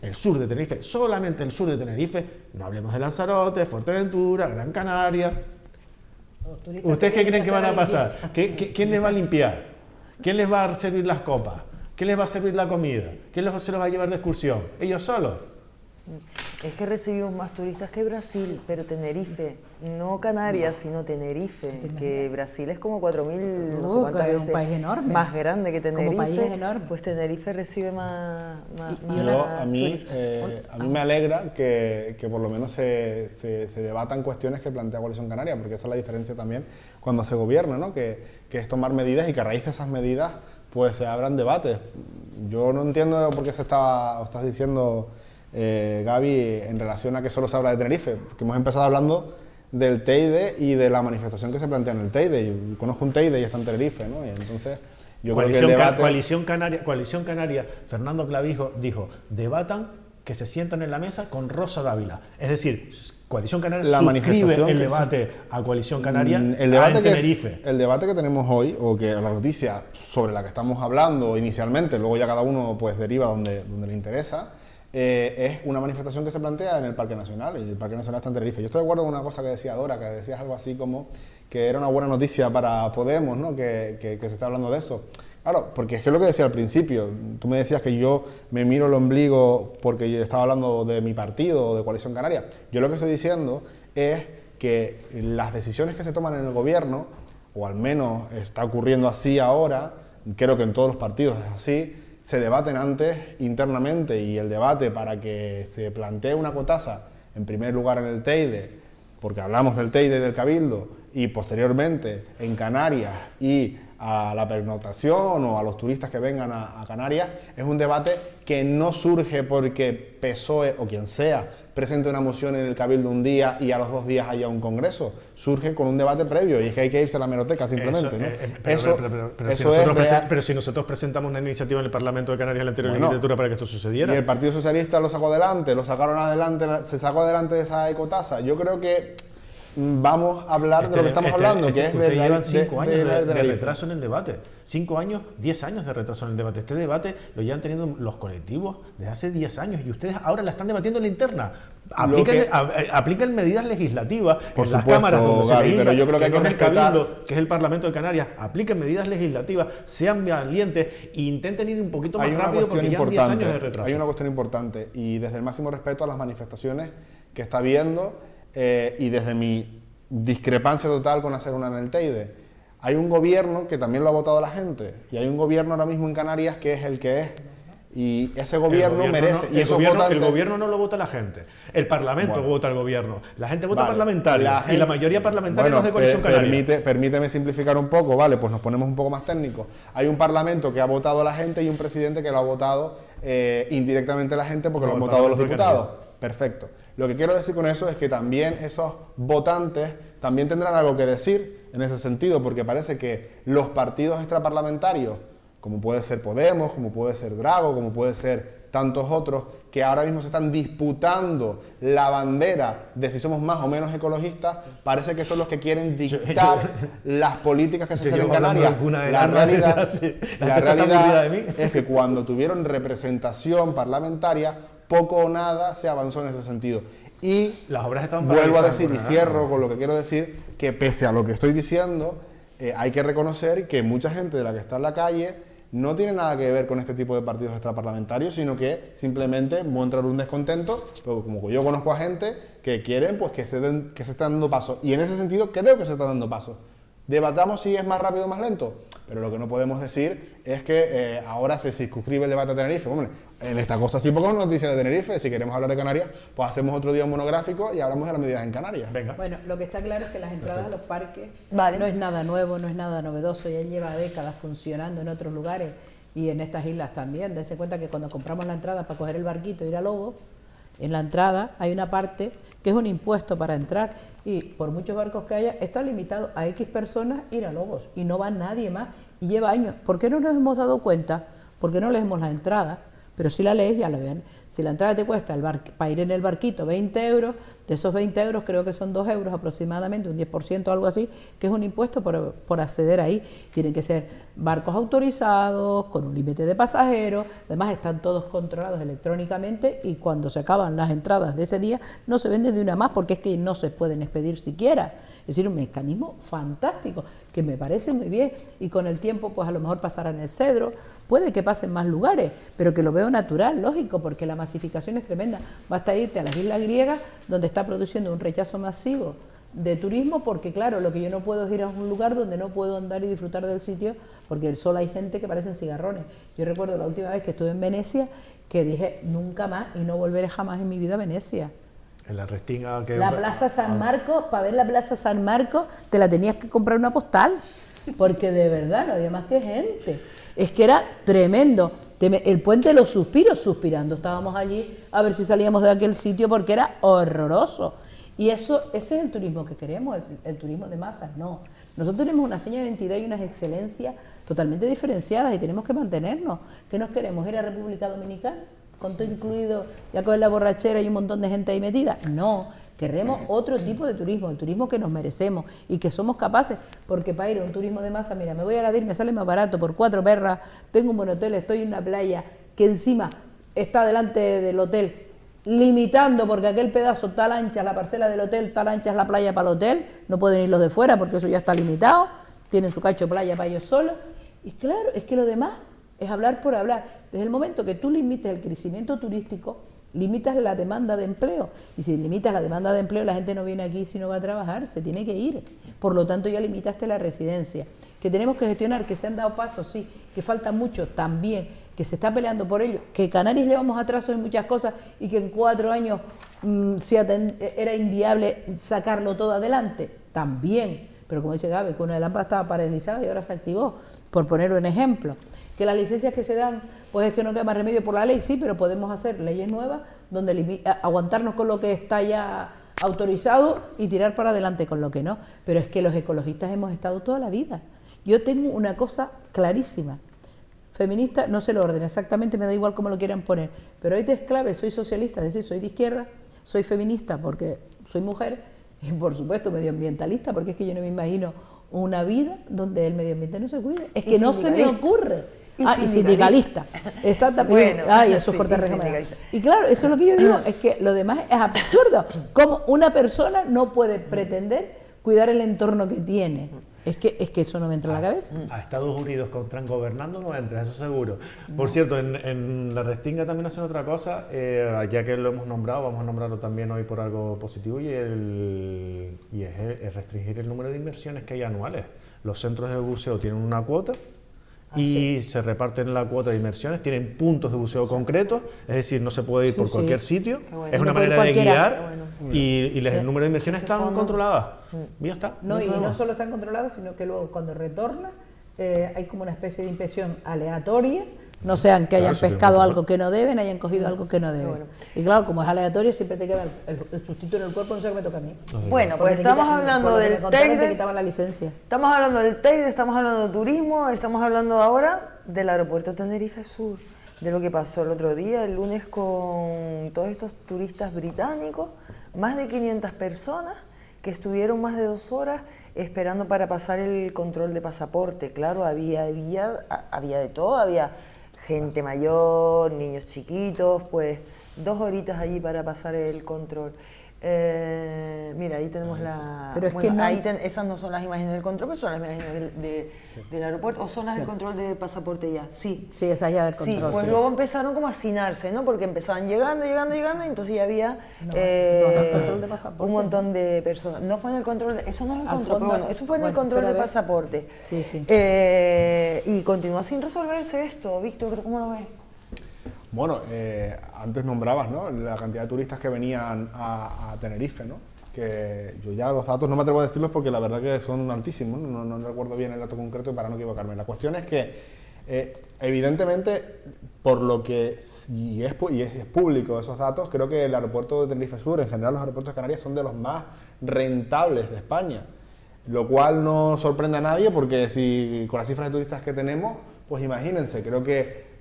el sur de Tenerife, solamente el sur de Tenerife, no hablemos de Lanzarote, Fuerteventura, Gran Canaria. ¿Ustedes qué creen que van a pasar? ¿Quién les va a limpiar? ¿Quién les va a servir las copas? ¿Quién les va a servir la comida? ¿Quién se los va a llevar de excursión? ¿Ellos solos? Es que recibimos más turistas que Brasil, pero Tenerife, no Canarias, sino Tenerife, que Brasil es como 4.000, no sé cuántas es veces un país enorme. más grande que Tenerife. Como país es enorme. Pues Tenerife recibe más A mí me alegra que por lo menos se debatan cuestiones que plantea Coalición Canaria, porque esa es la diferencia también cuando se gobierna, ¿no? Que es tomar medidas y que a raíz de esas medidas pues se abran debates. Yo no entiendo por qué estás diciendo, Gaby, en relación a que solo se habla de Tenerife, porque hemos empezado hablando del Teide y de la manifestación que se plantea en el Teide. Yo conozco un Teide y está en Tenerife, ¿no? Y entonces yo creo que el debate... Coalición Canaria, Fernando Clavijo dijo, debatan que se sientan en la mesa con Rosa Dávila. Es decir, Coalición Canaria suscribe el debate a Coalición Canaria en Tenerife. El debate que tenemos hoy, o que la noticia sobre la que estamos hablando inicialmente, luego ya cada uno pues deriva donde le interesa, es una manifestación que se plantea en el Parque Nacional, y el Parque Nacional está en Tenerife. Yo estoy de acuerdo con una cosa que decía Dora, que decías algo así como que era una buena noticia para Podemos, ¿no? que se está hablando de eso. Claro, porque es que lo que decía al principio, tú me decías que yo me miro el ombligo porque yo estaba hablando de mi partido o de Coalición Canaria. Yo lo que estoy diciendo es que las decisiones que se toman en el gobierno, o al menos está ocurriendo así ahora, creo que en todos los partidos es así, se debaten antes internamente, y el debate para que se plantee una cotasa, en primer lugar en el Teide, porque hablamos del Teide y del Cabildo, y posteriormente en Canarias y a la pernoctación o a los turistas que vengan a Canarias, es un debate que no surge porque PSOE o quien sea presente una moción en el Cabildo un día y a los 2 días haya un congreso. Surge con un debate previo, y es que hay que irse a la hemeroteca simplemente. Pero si nosotros presentamos una iniciativa en el Parlamento de Canarias en la anterior legislatura para que esto sucediera. Y el Partido Socialista lo sacó adelante, se sacó adelante de esa ecotasa. Yo creo que vamos a hablar de lo que estamos hablando, que es ustedes llevan 5 años de retraso en el debate. 5 años, 10 años de retraso en el debate. Este debate lo llevan teniendo los colectivos desde hace 10 años, y ustedes ahora la están debatiendo en la interna. Aplican medidas legislativas por en las supuesto, cámaras donde Gaby, se pero yo creo que hay que el respetar... Cabildo, que es el Parlamento de Canarias. Apliquen medidas legislativas, sean valientes e intenten ir un poquito más rápido, porque llevan 10 años de retraso. Hay una cuestión importante, y desde el máximo respeto a las manifestaciones que está habiendo, y desde mi discrepancia total con hacer una en el Teide, hay un gobierno que también lo ha votado la gente, y hay un gobierno ahora mismo en Canarias que es el que es, y ese gobierno merece... El gobierno no lo vota la gente, el Parlamento vota al gobierno, la gente vota parlamentarios, y la mayoría parlamentaria no es de Coalición Canaria. Permíteme simplificar un poco, vale, pues nos ponemos un poco más técnicos. Hay un Parlamento que ha votado a la gente y un presidente que lo ha votado indirectamente a la gente porque lo han votado los diputados. Perfecto. Lo que quiero decir con eso es que también esos votantes también tendrán algo que decir en ese sentido, porque parece que los partidos extraparlamentarios, como puede ser Podemos, como puede ser Drago, como puede ser tantos otros, que ahora mismo se están disputando la bandera de si somos más o menos ecologistas, parece que son los que quieren dictar las políticas que se hacen en Canarias. La realidad es que cuando tuvieron representación parlamentaria, poco o nada se avanzó en ese sentido. Y las obras están vuelvo a decir, y cierro con lo que quiero decir, que pese a lo que estoy diciendo, hay que reconocer que mucha gente de la que está en la calle no tiene nada que ver con este tipo de partidos extraparlamentarios, sino que simplemente muestran un descontento, pero como yo conozco a gente que quieren pues que se estén dando pasos, y en ese sentido creo que se están dando pasos. Debatamos si es más rápido o más lento, pero lo que no podemos decir es que ahora se circunscribe el debate a Tenerife. Hombre, en esta cosa sí poco es noticia de Tenerife. Si queremos hablar de Canarias, pues hacemos otro día un monográfico y hablamos de las medidas en Canarias. Venga. Bueno, lo que está claro es que las entradas a los parques no es nada nuevo, no es nada novedoso, ya lleva décadas funcionando en otros lugares y en estas islas también. Dense cuenta que cuando compramos la entrada para coger el barquito e ir a Lobos, en la entrada hay una parte que es un impuesto para entrar, y por muchos barcos que haya está limitado a X personas ir a Lobos y no va nadie más, y lleva años. ¿Por qué no nos hemos dado cuenta? ¿Por qué no leemos la entrada? Pero si la lees ya lo ven. Si la entrada te cuesta para ir en el barquito 20 euros, de esos 20 euros creo que son 2 euros aproximadamente, un 10% o algo así, que es un impuesto por acceder ahí. Tienen que ser barcos autorizados, con un límite de pasajeros, además están todos controlados electrónicamente, y cuando se acaban las entradas de ese día no se venden de una más, porque es que no se pueden expedir siquiera. Es decir, un mecanismo fantástico que me parece muy bien, y con el tiempo pues a lo mejor pasará en el Cedro, puede que pasen más lugares, pero que lo veo natural, lógico, porque la masificación es tremenda. Basta irte a las islas griegas, donde está produciendo un rechazo masivo de turismo, porque claro, lo que yo no puedo es ir a un lugar donde no puedo andar y disfrutar del sitio, porque solo hay gente que parecen cigarrones. Yo recuerdo la última vez que estuve en Venecia, que dije nunca más y no volveré jamás en mi vida a Venecia. En la Restinga que... La Plaza San Marcos, para ver la Plaza San Marcos te la tenías que comprar una postal, porque de verdad no había más que gente. Es que era tremendo. El puente de los suspiros, suspirando estábamos allí a ver si salíamos de aquel sitio, porque era horroroso. Y eso, ese es el turismo que queremos, el turismo de masas, no. Nosotros tenemos una seña de identidad y unas excelencias totalmente diferenciadas y tenemos que mantenernos. ¿Qué nos queremos? ¿Ir a República Dominicana? ¿Con todo incluido, ya con la borrachera y un montón de gente ahí metida? No, queremos otro tipo de turismo, el turismo que nos merecemos y que somos capaces, porque para ir a un turismo de masa, mira, me voy a Gadir, me sale más barato por 4 perras, tengo un buen hotel, estoy en una playa que encima está delante del hotel, limitando, porque aquel pedazo tal ancha es la parcela del hotel, tal ancha es la playa para el hotel, no pueden ir los de fuera porque eso ya está limitado, tienen su cacho playa para ellos solos, y claro, es que lo demás es hablar por hablar. Desde el momento que tú limites el crecimiento turístico, limitas la demanda de empleo, y si limitas la demanda de empleo, la gente no viene aquí si no va a trabajar, se tiene que ir, por lo tanto ya limitaste la residencia, que tenemos que gestionar, que se han dado pasos, sí, que falta mucho también, que se está peleando por ello, que Canarias llevamos atrasos en muchas cosas y que en 4 años era inviable sacarlo todo adelante, también, pero como dice Gaby, que una lámpara estaba paralizada y ahora se activó, por poner un ejemplo. Que las licencias que se dan, pues es que no queda más remedio por la ley, sí, pero podemos hacer leyes nuevas donde aguantarnos con lo que está ya autorizado y tirar para adelante con lo que no. Pero es que los ecologistas hemos estado toda la vida. Yo tengo una cosa clarísima. Feminista, no sé el orden exactamente, me da igual cómo lo quieran poner, pero ahorita es clave, soy socialista, es decir, soy de izquierda, soy feminista porque soy mujer y por supuesto medioambientalista, porque es que yo no me imagino una vida donde el medio ambiente no se cuide. Es que no se me ocurre. Y sindicalista. Exactamente. Bueno, eso es fuerte recomendar. Y claro, eso es lo que yo digo, es que lo demás es absurdo. Como una persona no puede pretender cuidar el entorno que tiene. Es que eso no me entra a la cabeza. A Estados Unidos con gobernando no entra, eso seguro. Por cierto, en la Restinga también hacen otra cosa, ya que lo hemos nombrado, vamos a nombrarlo también hoy por algo positivo, y es restringir el número de inversiones que hay anuales. Los centros de buceo tienen una cuota y se reparten la cuota de inmersiones, tienen puntos de buceo concretos, es decir, no se puede ir por cualquier sitio, es una manera de guiar y el número de inmersiones están controladas. Y ya está. No, y no solo están controladas, sino que luego cuando retorna hay como una especie de inspección aleatoria, no sean que hayan pescado algo que no deben, hayan cogido algo que no deben. Y claro, como es aleatorio, siempre te queda el sustituto en el cuerpo, no sé qué me toca a mí. Bueno, pues estamos hablando del TEIDE. Te quitaban la licencia. Estamos hablando del TEIDE, estamos hablando de turismo, estamos hablando ahora del aeropuerto Tenerife Sur, de lo que pasó el otro día, el lunes, con todos estos turistas británicos, más de 500 personas que estuvieron más de 2 horas esperando para pasar el control de pasaporte. Claro, había de todo, había gente mayor, niños chiquitos, pues 2 horitas allí para pasar el control. Mira, ahí tenemos la... Pero es que no... esas no son las imágenes del control, pero son las imágenes del aeropuerto, o son las del control de pasaporte ya. Sí, esas ya del control. Sí, pues luego empezaron como a hacinarse, ¿no? Porque empezaban llegando, y entonces ya había un montón de personas. No fue en el control, eso no es el control, pero bueno, eso fue en el control de pasaporte. Sí. Y continúa sin resolverse esto. Víctor, ¿cómo lo ves? Bueno, antes nombrabas, ¿no?, la cantidad de turistas que venían a Tenerife, ¿no? Que yo ya los datos no me atrevo a decirlos porque la verdad que son altísimos, no recuerdo bien el dato concreto para no equivocarme. La cuestión es que, evidentemente, por lo que y es público esos datos, creo que el aeropuerto de Tenerife Sur, en general los aeropuertos de Canarias, son de los más rentables de España, lo cual no sorprende a nadie porque si con las cifras de turistas que tenemos, pues imagínense, creo que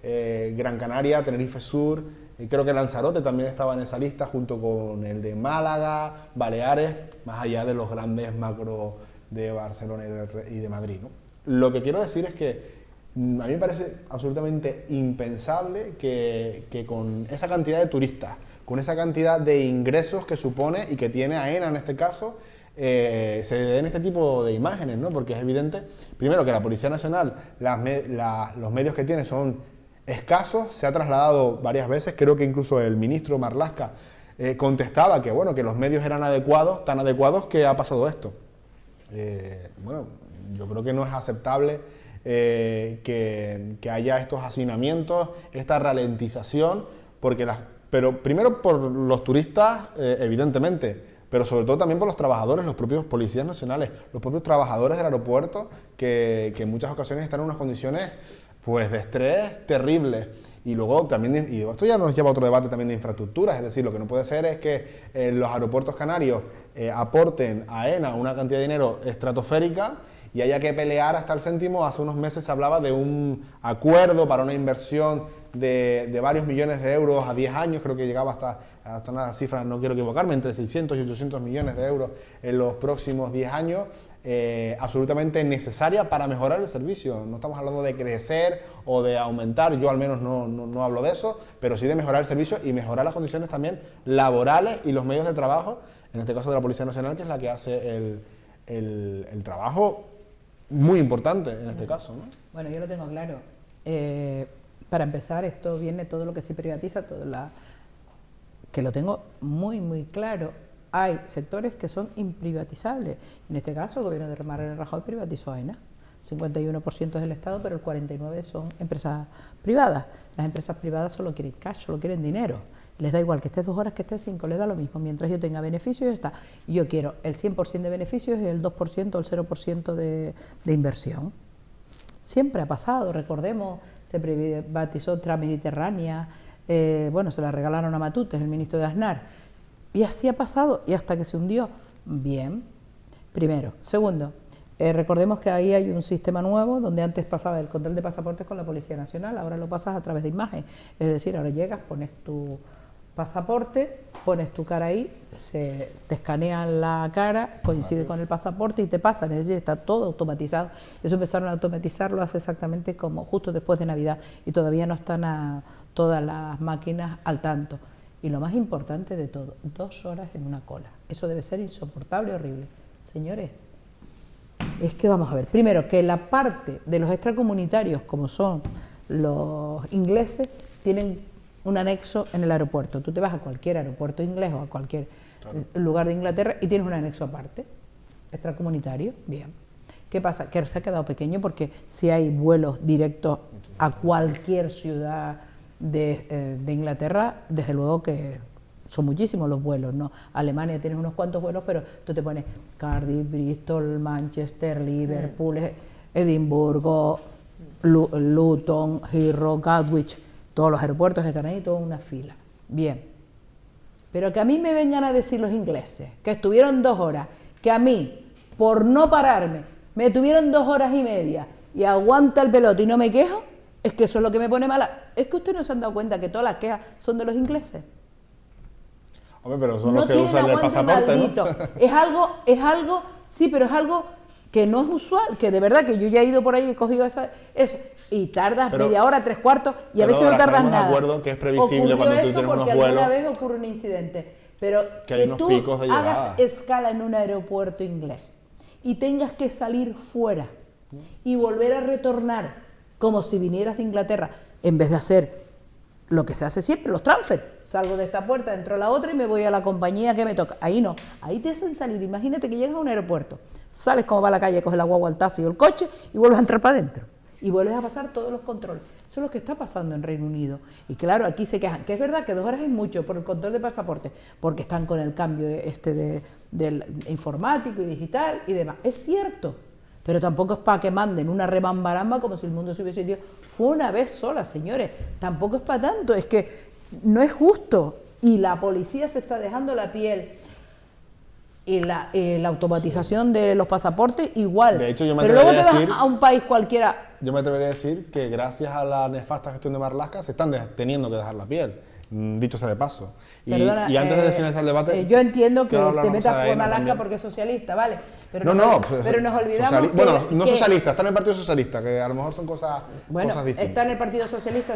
Gran Canaria, Tenerife Sur, creo que Lanzarote también estaba en esa lista junto con el de Málaga, Baleares, más allá de los grandes macro de Barcelona y de Madrid, ¿no? Lo que quiero decir es que a mí me parece absolutamente impensable que con esa cantidad de turistas, con esa cantidad de ingresos que supone y que tiene AENA en este caso, se den este tipo de imágenes, ¿no? Porque es evidente, primero, que la Policía Nacional, los medios que tiene son escasos, se ha trasladado varias veces, creo que incluso el ministro Marlaska contestaba que, bueno, que los medios eran adecuados, tan adecuados que ha pasado esto. Bueno, yo creo que no es aceptable que haya estos hacinamientos, esta ralentización, pero primero por los turistas, evidentemente, pero sobre todo también por los trabajadores, los propios policías nacionales, los propios trabajadores del aeropuerto, que en muchas ocasiones están en unas condiciones pues de estrés terribles. Y luego también, y esto ya nos lleva a otro debate también de infraestructuras, es decir, lo que no puede ser es que los aeropuertos canarios aporten a AENA una cantidad de dinero estratosférica y haya que pelear hasta el céntimo. Hace unos meses se hablaba de un acuerdo para una inversión de varios millones de euros a 10 años, creo que llegaba hasta una cifra, no quiero equivocarme, entre 600 y 800 millones de euros en los próximos 10 años, absolutamente necesaria para mejorar el servicio. No estamos hablando de crecer o de aumentar, yo al menos no hablo de eso, pero sí de mejorar el servicio y mejorar las condiciones también laborales y los medios de trabajo, en este caso de la Policía Nacional, que es la que hace el trabajo muy importante en este caso, ¿no? Bueno, yo lo tengo claro. Para empezar, esto viene todo lo que se privatiza, que lo tengo muy claro. Hay sectores que son imprivatizables. En este caso, el gobierno de Mariano Rajoy privatizó AENA. 51% es del Estado, pero el 49% son empresas privadas. Las empresas privadas solo quieren cash, solo quieren dinero. Les da igual que estés 2 horas, que estés 5, les da lo mismo. Mientras yo tenga beneficios, ya está. Yo quiero el 100% de beneficios y el 2% o el 0% de inversión. Siempre ha pasado, recordemos, se privatizó Transmediterránea, bueno, se la regalaron a Matutes, el ministro de Aznar. Y así ha pasado, y hasta que se hundió. Bien, primero. Segundo, recordemos que ahí hay un sistema nuevo, donde antes pasaba el control de pasaportes con la Policía Nacional, ahora lo pasas a través de imagen. Es decir, ahora llegas, pones tu pasaporte, pones tu cara ahí, te escanean la cara, coincide con el pasaporte y te pasan. Es decir, está todo automatizado. Eso empezaron a automatizarlo hace exactamente como justo después de Navidad, y todavía no están todas las máquinas al tanto. Y lo más importante de todo, 2 horas en una cola. Eso debe ser insoportable, horrible. Señores, es que vamos a ver, primero, que la parte de los extracomunitarios, como son los ingleses, tienen un anexo en el aeropuerto. Tú te vas a cualquier aeropuerto inglés o a cualquier lugar de Inglaterra y tienes un anexo aparte, extracomunitario, bien. ¿Qué pasa? Que se ha quedado pequeño, porque si hay vuelos directos a cualquier ciudad de Inglaterra, desde luego que son muchísimos los vuelos, ¿no? Alemania tienes unos cuantos vuelos, pero tú te pones Cardiff, Bristol, Manchester, Liverpool, Edimburgo, Luton, Heathrow, Gatwick, todos los aeropuertos están ahí, toda una fila. Bien, pero que a mí me vengan a decir los ingleses que estuvieron 2 horas, que a mí, por no pararme, me tuvieron 2 horas y media y aguanta el peloto y no me quejo, es que eso es lo que me pone mala. Es que ustedes no se han dado cuenta que todas las quejas son de los ingleses. Hombre, pero son los que usan el pasaporte, maldito, ¿no? Es algo, sí, pero es algo que no es usual, que de verdad que yo ya he ido por ahí y he cogido eso, y tardas media hora, 3/4, y a veces no tardas nada. De acuerdo que es previsible cuando tú tienes unos vuelos. Porque alguna vez ocurre un incidente, pero que tú hagas escala en un aeropuerto inglés y tengas que salir fuera y volver a retornar como si vinieras de Inglaterra, en vez de hacer lo que se hace siempre, los transfer. Salgo de esta puerta, entro a la otra y me voy a la compañía que me toca. Ahí no, ahí te hacen salir. Imagínate que llegas a un aeropuerto, sales como va a la calle, coges la guagua, el taxi o el coche y vuelves a entrar para adentro. Y vuelves a pasar todos los controles. Eso es lo que está pasando en Reino Unido. Y claro, aquí se quejan, que es verdad que 2 horas es mucho por el control de pasaporte, porque están con el cambio del informático y digital y demás. Es cierto, pero tampoco es para que manden una rebambaramba como si el mundo se hubiese ido. Fue una vez sola, señores. Tampoco es para tanto, es que no es justo. Y la policía se está dejando la piel. Y la automatización de los pasaportes igual. De hecho, yo me pero luego te vas a decir... a un país cualquiera, yo me atrevería a decir que gracias a la nefasta gestión de Marlaska se están teniendo que dejar la piel, dicho sea de paso. Perdona, y antes de finalizar el debate... yo entiendo que hablar te una metas cosa de con AENA Marlaska también. porque es socialista, ¿vale? Pero nos olvidamos que... Bueno, no socialista, está en el Partido Socialista, que a lo mejor son cosas distintas. Está en el Partido Socialista,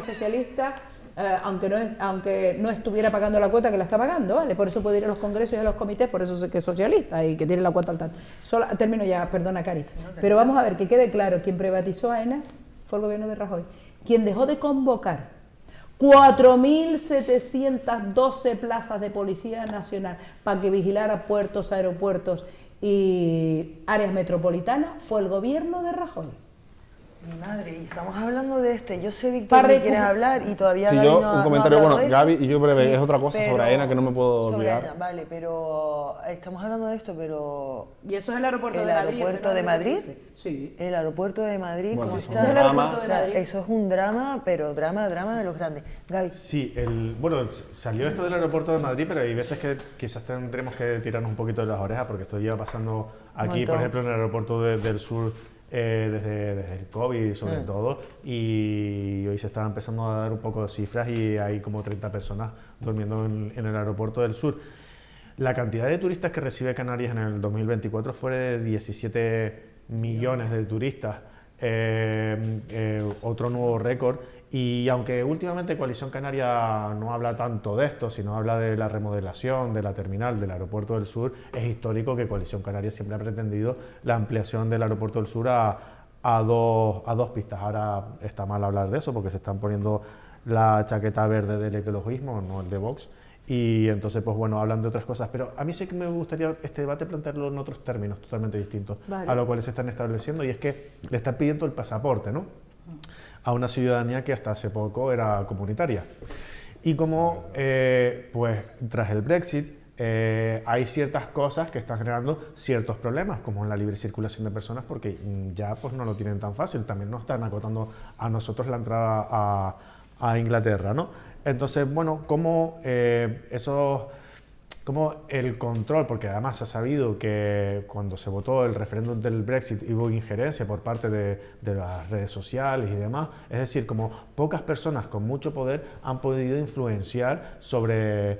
aunque no estuviera pagando la cuota que la está pagando, ¿vale? Por eso puede ir a los congresos y a los comités, por eso sé que es socialista y que tiene la cuota al tanto. Termino ya, perdona, Cari. Pero vamos a ver, que quede claro, quien privatizó AENA fue el gobierno de Rajoy. Quien dejó de convocar 4.712 plazas de Policía Nacional para que vigilara puertos, aeropuertos y áreas metropolitanas fue el gobierno de Rajoy. Mi madre, y estamos hablando de yo sé, Víctor, que quieres hablar y todavía Sí, Gaby yo, no un comentario, no ha hablado bueno, de Gaby, esto. y yo breve, Sí, es otra cosa sobre AENA que no me puedo sobre olvidar. AENA, vale, pero estamos hablando de esto, pero... Y eso es el aeropuerto ¿El de Madrid. aeropuerto de Madrid? Sí. El aeropuerto de Madrid, Bueno, ¿cómo eso está? es el aeropuerto de Madrid. Eso es un drama, pero drama de los grandes. Gaby. Sí, bueno, salió esto del aeropuerto de Madrid, pero hay veces que quizás tendremos que tirarnos un poquito de las orejas, porque esto lleva pasando aquí, por ejemplo, en el aeropuerto del sur, desde el COVID sobre todo, y hoy se están empezando a dar un poco de cifras y hay como 30 personas durmiendo en el aeropuerto del sur. La cantidad de turistas que recibe Canarias en el 2024 fue de 17 millones de turistas, otro nuevo récord. Y aunque últimamente Coalición Canaria no habla tanto de esto, sino habla de la remodelación de la terminal del Aeropuerto del Sur, es histórico que Coalición Canaria siempre ha pretendido la ampliación del Aeropuerto del Sur a dos pistas. Ahora está mal hablar de eso porque se están poniendo la chaqueta verde del ecologismo, no el de Vox, y entonces pues bueno, hablan de otras cosas. Pero a mí sí que me gustaría este debate plantearlo en otros términos totalmente distintos a los cuales se están estableciendo, y es que le están pidiendo el pasaporte, ¿no?, a una ciudadanía que hasta hace poco era comunitaria. Y como pues tras el Brexit hay ciertas cosas que están generando ciertos problemas, como la libre circulación de personas, porque ya pues no lo tienen tan fácil. También nos están acotando a nosotros la entrada a Inglaterra, ¿no? Entonces, bueno, como el control, porque además se ha sabido que cuando se votó el referéndum del Brexit hubo injerencia por parte de las redes sociales y demás, es decir, como pocas personas con mucho poder han podido influenciar sobre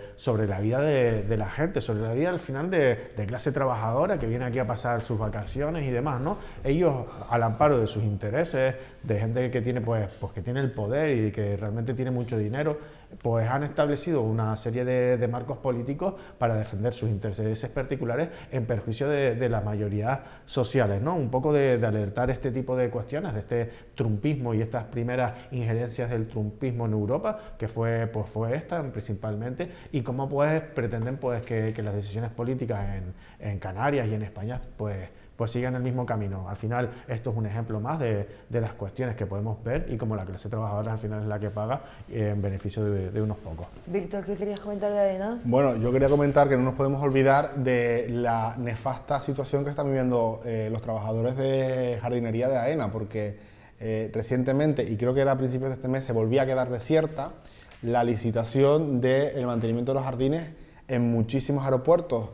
la vida de la gente, sobre la vida al final de clase trabajadora que viene aquí a pasar sus vacaciones y demás, ¿no? Ellos, al amparo de sus intereses, de gente que tiene, pues que tiene el poder y que realmente tiene mucho dinero, pues han establecido una serie de marcos políticos para defender sus intereses particulares en perjuicio de las mayorías sociales, ¿no? Un poco de alertar este tipo de cuestiones, de este trumpismo y estas primeras injerencias del trumpismo en Europa, que fue esta principalmente, y cómo pues pretenden pues que las decisiones políticas en Canarias y en España pues sigan el mismo camino. Al final esto es un ejemplo más de las cuestiones que podemos ver y como la clase trabajadora al final es la que paga en beneficio de unos pocos. Víctor, ¿qué querías comentar de AENA? Bueno, yo quería comentar que no nos podemos olvidar de la nefasta situación que están viviendo los trabajadores de jardinería de AENA, porque recientemente, y creo que era a principios de este mes, se volvía a quedar desierta la licitación del mantenimiento de los jardines en muchísimos aeropuertos,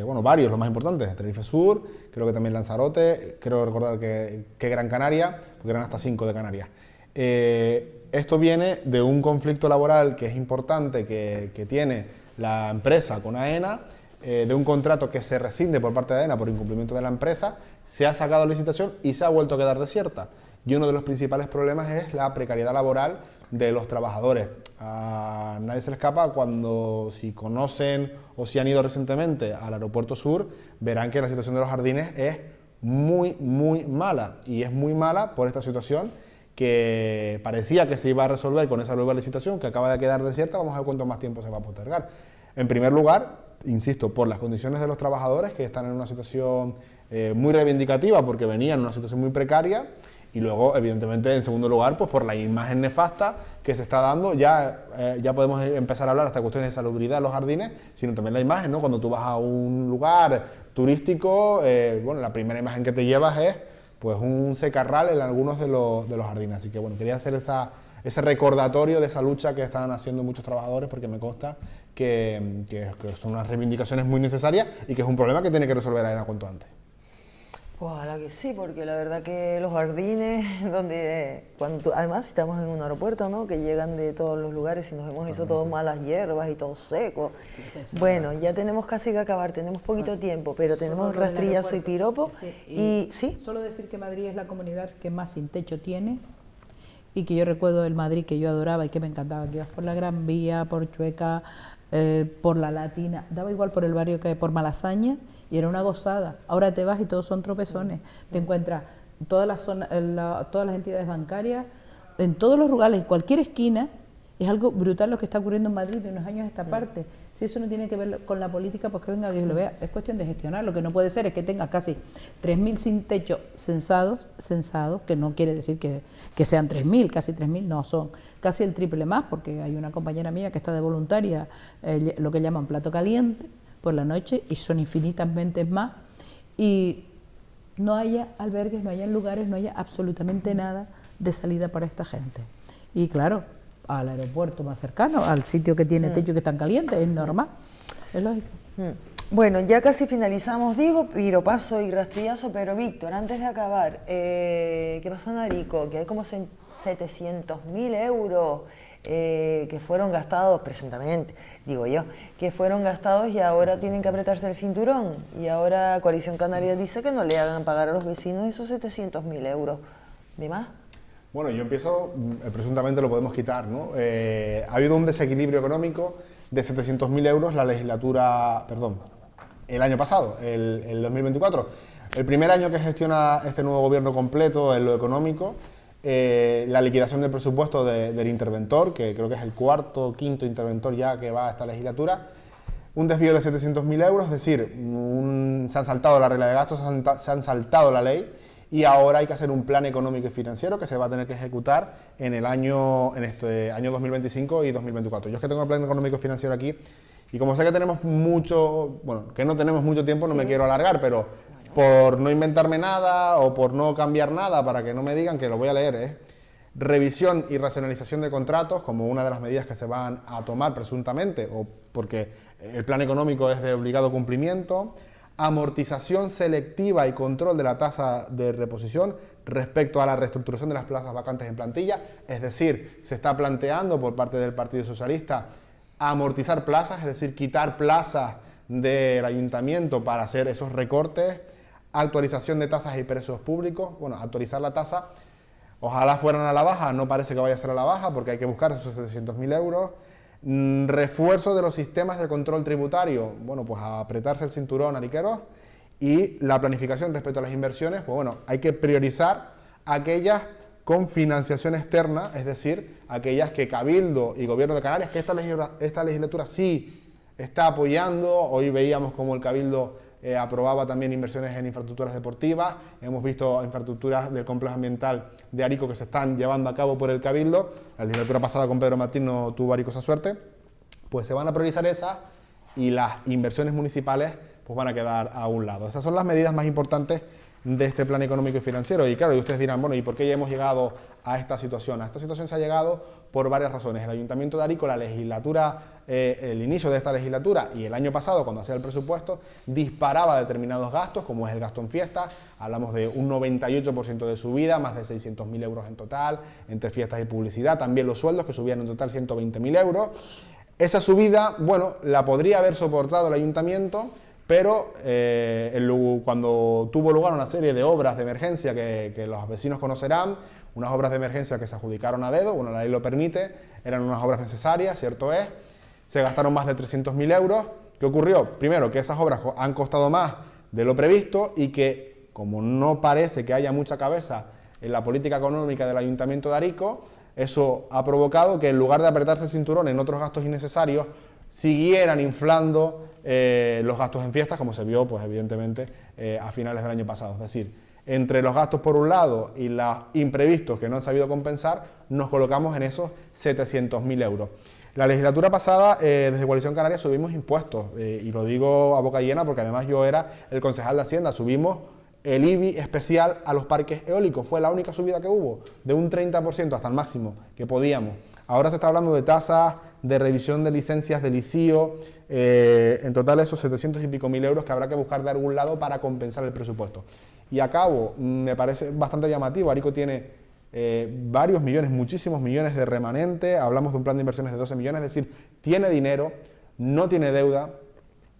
bueno, varios, los más importantes, Tenerife Sur, creo que también Lanzarote, creo recordar que Gran Canaria, porque eran hasta 5 de Canarias. Esto viene de un conflicto laboral que es importante, que tiene la empresa con AENA, de un contrato que se rescinde por parte de AENA por incumplimiento de la empresa, se ha sacado licitación y se ha vuelto a quedar desierta. Y uno de los principales problemas es la precariedad laboral de los trabajadores. A nadie se le escapa cuando, si conocen o si han ido recientemente al Aeropuerto Sur, verán que la situación de los jardines es muy, muy mala. Y es muy mala por esta situación que parecía que se iba a resolver con esa nueva licitación que acaba de quedar desierta. Vamos a ver cuánto más tiempo se va a postergar. En primer lugar, insisto, por las condiciones de los trabajadores que están en una situación muy reivindicativa porque venían en una situación muy precaria. Y luego, evidentemente, en segundo lugar, pues por la imagen nefasta que se está dando, ya podemos empezar a hablar hasta cuestiones de salubridad en los jardines, sino también la imagen, ¿no? Cuando tú vas a un lugar turístico, bueno, la primera imagen que te llevas es pues un secarral en algunos de los jardines. Así que bueno, quería hacer ese recordatorio de esa lucha que están haciendo muchos trabajadores, porque me consta que son unas reivindicaciones muy necesarias y que es un problema que tiene que resolver AENA cuanto antes. Ojalá que sí, porque la verdad que los jardines, además estamos en un aeropuerto, ¿no? Que llegan de todos los lugares y nos hemos hecho todo malas hierbas y todo seco. Bueno, ya tenemos casi que acabar, tenemos poquito tiempo, pero tenemos rastrillazo y piropo. Sí, ¿sí? Solo decir que Madrid es la comunidad que más sin techo tiene, y que yo recuerdo el Madrid que yo adoraba y que me encantaba, que ibas por la Gran Vía, por Chueca, por la Latina, daba igual por el barrio que por Malasaña, y era una gozada. Ahora te vas y todos son tropezones. Te encuentras todas las entidades bancarias, en todos los lugares, en cualquier esquina. Es algo brutal lo que está ocurriendo en Madrid de unos años a esta parte. Si eso no tiene que ver con la política, pues que venga Dios lo vea. Es cuestión de gestionar. Lo que no puede ser es que tengas casi 3.000 sin techo censados, que no quiere decir que sean 3.000, casi 3.000, no, son casi el triple más, porque hay una compañera mía que está de voluntaria, lo que llaman plato caliente, por la noche, y son infinitamente más, y no haya albergues, no haya lugares, no haya absolutamente nada de salida para esta gente. Y claro, al aeropuerto más cercano, al sitio que tiene techo que es tan caliente, es normal, es lógico. Bueno, ya casi finalizamos, digo, piropazo y rastrillazo, pero Víctor, antes de acabar, ¿qué pasa en Arico? Que hay como 700.000 euros que fueron gastados, presuntamente, digo yo, que fueron gastados y ahora tienen que apretarse el cinturón. Y ahora Coalición Canaria dice que no le hagan pagar a los vecinos esos 700.000 euros de más. Bueno, yo empiezo, presuntamente lo podemos quitar, ¿no? Ha habido un desequilibrio económico de 700.000 euros el año pasado, el 2024. El primer año que gestiona este nuevo gobierno completo en lo económico, la liquidación del presupuesto del interventor, que creo que es el cuarto o quinto interventor ya que va a esta legislatura, un desvío de 700.000 euros, es decir, se han saltado la regla de gastos, se han saltado la ley, y ahora hay que hacer un plan económico y financiero que se va a tener que ejecutar en este año 2025 y 2024. Yo es que tengo el plan económico y financiero aquí, y como sé que tenemos que no tenemos mucho tiempo, no me quiero alargar, pero por no inventarme nada o por no cambiar nada, para que no me digan, que lo voy a leer, revisión y racionalización de contratos como una de las medidas que se van a tomar presuntamente, o porque el plan económico es de obligado cumplimiento, amortización selectiva y control de la tasa de reposición respecto a la reestructuración de las plazas vacantes en plantilla, es decir, se está planteando por parte del Partido Socialista amortizar plazas, es decir, quitar plazas del ayuntamiento para hacer esos recortes, actualización de tasas y precios públicos, actualizar la tasa, ojalá fueran a la baja, no parece que vaya a ser a la baja porque hay que buscar esos 700.000 euros, refuerzo de los sistemas de control tributario, pues a apretarse el cinturón, ariqueros, y la planificación respecto a las inversiones, hay que priorizar aquellas con financiación externa, es decir, aquellas que Cabildo y Gobierno de Canarias, que esta legislatura sí está apoyando. Hoy veíamos cómo el Cabildo aprobaba también inversiones en infraestructuras deportivas, hemos visto infraestructuras del complejo ambiental de Arico que se están llevando a cabo por el Cabildo. La legislatura pasada con Pedro Martín no tuvo Arico esa suerte, pues se van a priorizar esas, y las inversiones municipales pues van a quedar a un lado. Esas son las medidas más importantes de este plan económico y financiero. Y claro, y ustedes dirán, ¿y por qué ya hemos llegado a esta situación? A esta situación se ha llegado por varias razones. El Ayuntamiento de Arico, el inicio de esta legislatura y el año pasado, cuando hacía el presupuesto, disparaba determinados gastos, como es el gasto en fiestas. Hablamos de un 98% de subida, más de 600.000 euros en total, entre fiestas y publicidad. También los sueldos, que subían en total 120.000 euros. Esa subida, la podría haber soportado el Ayuntamiento, pero cuando tuvo lugar una serie de obras de emergencia que los vecinos conocerán, unas obras de emergencia que se adjudicaron a dedo, la ley lo permite, eran unas obras necesarias, cierto es, se gastaron más de 300.000 euros. ¿Qué ocurrió? Primero, que esas obras han costado más de lo previsto, y que, como no parece que haya mucha cabeza en la política económica del Ayuntamiento de Arico, eso ha provocado que, en lugar de apretarse el cinturón en otros gastos innecesarios, siguieran inflando los gastos en fiestas, como se vio, pues evidentemente, a finales del año pasado. Es decir, entre los gastos por un lado y los imprevistos que no han sabido compensar, nos colocamos en esos 700.000 euros. La legislatura pasada, desde Coalición Canaria, subimos impuestos, y lo digo a boca llena porque además yo era el concejal de Hacienda. Subimos el IBI especial a los parques eólicos, fue la única subida que hubo, de un 30% hasta el máximo que podíamos. Ahora se está hablando de tasas, de revisión de licencias del ICIO, en total esos 700 y pico mil euros que habrá que buscar de algún lado para compensar el presupuesto. Y acabo, me parece bastante llamativo, Arico tiene varios millones, muchísimos millones de remanente, hablamos de un plan de inversiones de 12 millones, es decir, tiene dinero, no tiene deuda,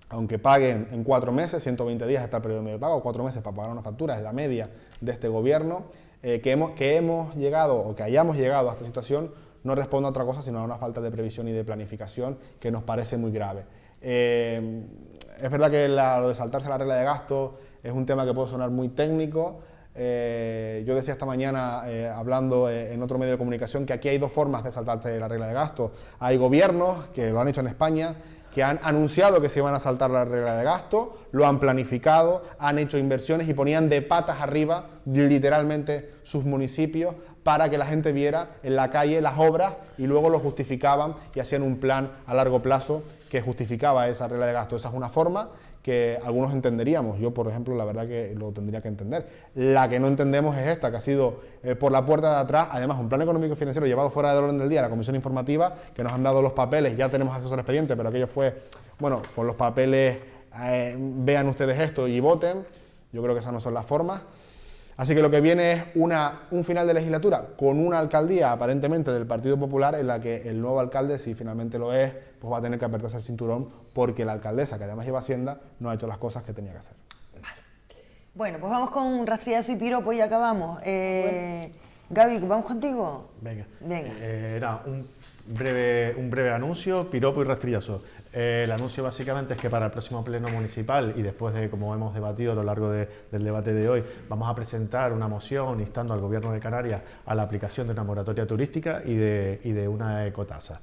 aunque paguen en 4 meses, 120 días hasta el periodo medio de pago, 4 meses para pagar una factura, es la media de este gobierno, que hemos llegado o que hayamos llegado a esta situación no responde a otra cosa sino a una falta de previsión y de planificación que nos parece muy grave. Es verdad que lo de saltarse la regla de gasto es un tema que puede sonar muy técnico. Yo decía esta mañana, hablando en otro medio de comunicación, que aquí hay 2 formas de saltarse la regla de gasto. Hay gobiernos que lo han hecho en España, que han anunciado que se iban a saltar la regla de gasto, lo han planificado, han hecho inversiones y ponían de patas arriba, literalmente, sus municipios para que la gente viera en la calle las obras y luego lo justificaban y hacían un plan a largo plazo que justificaba esa regla de gasto. Esa es una forma que algunos entenderíamos. Yo, por ejemplo, la verdad que lo tendría que entender. La que no entendemos es esta, que ha sido por la puerta de atrás, además un plan económico y financiero llevado fuera del orden del día a la comisión informativa, que nos han dado los papeles, ya tenemos acceso al expediente, pero aquello fue, bueno, con los papeles, vean ustedes esto y voten. Yo creo que esas no son las formas. Así que lo que viene es un final de legislatura con una alcaldía aparentemente del Partido Popular en la que el nuevo alcalde, si finalmente lo es, pues va a tener que apretarse el cinturón porque la alcaldesa, que además lleva Hacienda, no ha hecho las cosas que tenía que hacer. Vale. Bueno, pues vamos con un rastrillazo y piropo y acabamos. Gaby, ¿vamos contigo? Venga. Venga. Era un breve anuncio, piropo y rastrillazo. El anuncio básicamente es que para el próximo pleno municipal y después de, como hemos debatido a lo largo del debate de hoy, vamos a presentar una moción instando al Gobierno de Canarias a la aplicación de una moratoria turística y de una ecotasa.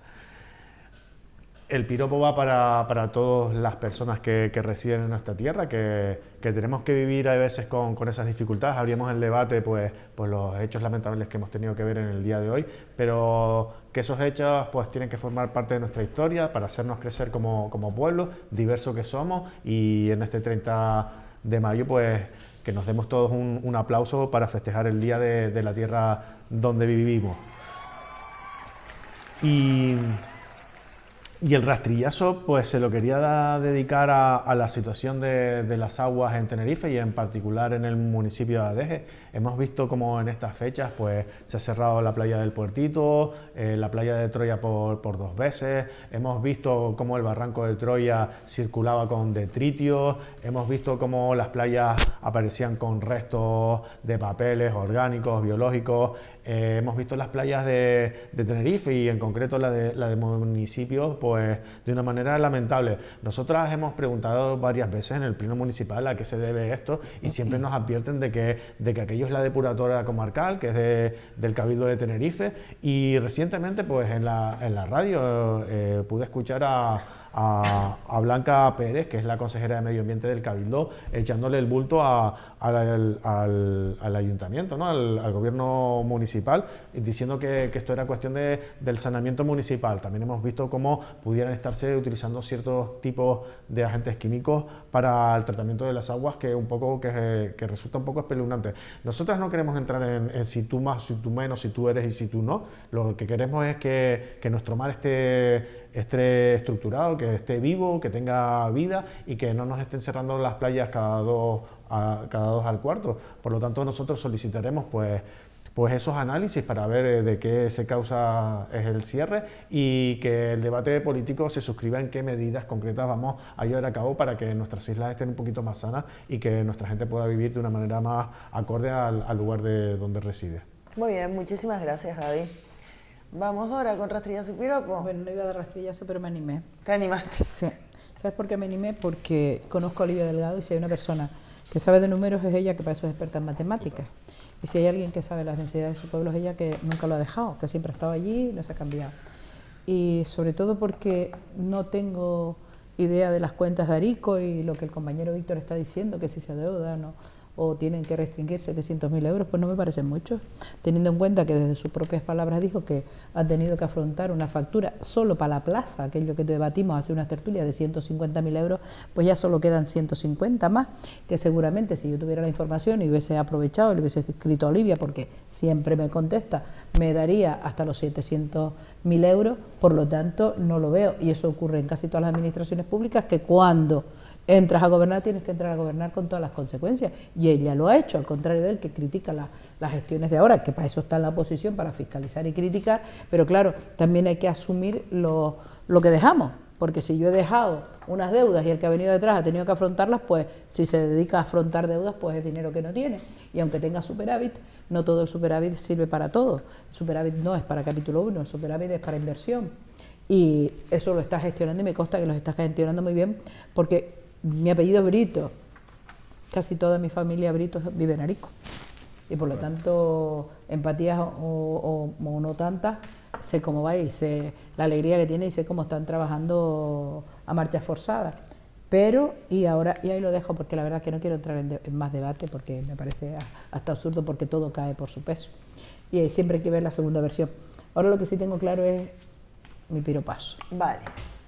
El piropo va para todas las personas que residen en nuestra tierra, que tenemos que vivir a veces con esas dificultades. Abrimos el debate pues los hechos lamentables que hemos tenido que ver en el día de hoy, pero que esos hechos pues tienen que formar parte de nuestra historia para hacernos crecer como pueblo, diverso que somos, y en este 30 de mayo pues que nos demos todos un aplauso para festejar el Día de la Tierra donde vivimos. Y el rastrillazo pues se lo quería dedicar a la situación de las aguas en Tenerife y en particular en el municipio de Adeje. Hemos visto como en estas fechas pues se ha cerrado la playa del Puertito, la playa de Troya por 2 veces, hemos visto cómo el barranco de Troya circulaba con detritios, hemos visto cómo las playas aparecían con restos de papeles orgánicos, biológicos. Hemos visto las playas de Tenerife y en concreto la de municipios pues de una manera lamentable. Nosotras hemos preguntado varias veces en el pleno municipal a qué se debe esto y siempre nos advierten de que aquello es la depuradora comarcal, que es del Cabildo de Tenerife, y recientemente pues en la radio pude escuchar a Blanca Pérez, que es la consejera de Medio Ambiente del Cabildo, echándole el bulto al ayuntamiento, ¿no? al gobierno municipal, diciendo que esto era cuestión del saneamiento municipal. También hemos visto cómo pudieran estarse utilizando ciertos tipos de agentes químicos para el tratamiento de las aguas, que resulta un poco espeluznante. Nosotras no queremos entrar en si tú más, si tú menos, si tú eres y si tú no. Lo que queremos es que nuestro mar esté estructurado, que esté vivo, que tenga vida y que no nos estén cerrando las playas cada dos al cuarto. Por lo tanto, nosotros solicitaremos pues esos análisis para ver de qué se causa es el cierre y que el debate político se suscriba en qué medidas concretas vamos a llevar a cabo para que nuestras islas estén un poquito más sanas y que nuestra gente pueda vivir de una manera más acorde al lugar de donde reside. Muy bien, muchísimas gracias, Gaby. Vamos, Dora, con rastrillazo y piropo. Bueno, no iba a dar rastrillazo, pero me animé. ¿Te animaste? Sí. ¿Sabes por qué me animé? Porque conozco a Olivia Delgado y si hay una persona que sabe de números es ella, que para eso es experta en matemáticas. Y si hay alguien que sabe las necesidades de su pueblo es ella, que nunca lo ha dejado, que siempre ha estado allí y no se ha cambiado. Y sobre todo porque no tengo idea de las cuentas de Arico y lo que el compañero Víctor está diciendo, que si se adeudan o tienen que restringir 700.000 euros, pues no me parecen muchos, teniendo en cuenta que desde sus propias palabras dijo que han tenido que afrontar una factura solo para la plaza, aquello que debatimos hace unas tertulias de 150.000 euros, pues ya solo quedan 150 más, que seguramente si yo tuviera la información y hubiese aprovechado, le hubiese escrito a Olivia, porque siempre me contesta, me daría hasta los 700 1.000 euros, por lo tanto no lo veo. Y eso ocurre en casi todas las administraciones públicas, que cuando entras a gobernar tienes que entrar a gobernar con todas las consecuencias. Y ella lo ha hecho, al contrario de él, que critica las gestiones de ahora, que para eso está en la oposición, para fiscalizar y criticar, pero claro, también hay que asumir lo que dejamos. Porque si yo he dejado unas deudas y el que ha venido detrás ha tenido que afrontarlas, pues si se dedica a afrontar deudas, pues es dinero que no tiene. Y aunque tenga superávit, no todo el superávit sirve para todo. El superávit no es para capítulo 1, el superávit es para inversión. Y eso lo está gestionando y me consta que lo está gestionando muy bien, porque mi apellido es Brito, casi toda mi familia Brito vive en Arico. Y por lo tanto, empatías o no tantas, sé cómo va y sé la alegría que tiene y sé cómo están trabajando a marchas forzadas. Pero, y ahí lo dejo, porque la verdad que no quiero entrar en más debate, porque me parece hasta absurdo, porque todo cae por su peso. Y siempre hay que ver la segunda versión. Ahora lo que sí tengo claro es mi piropaso. Vale,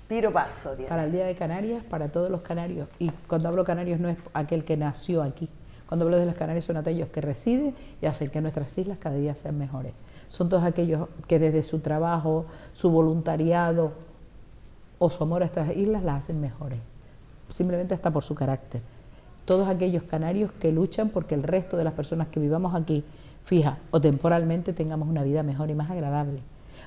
piropaso. Para el Día de Canarias, para todos los canarios. Y cuando hablo canarios no es aquel que nació aquí. Cuando hablo de los canarios son aquellos que residen y hacen que nuestras islas cada día sean mejores. Son todos aquellos que desde su trabajo, su voluntariado o su amor a estas islas las hacen mejores, simplemente hasta por su carácter. Todos aquellos canarios que luchan porque el resto de las personas que vivamos aquí, fija o temporalmente, tengamos una vida mejor y más agradable.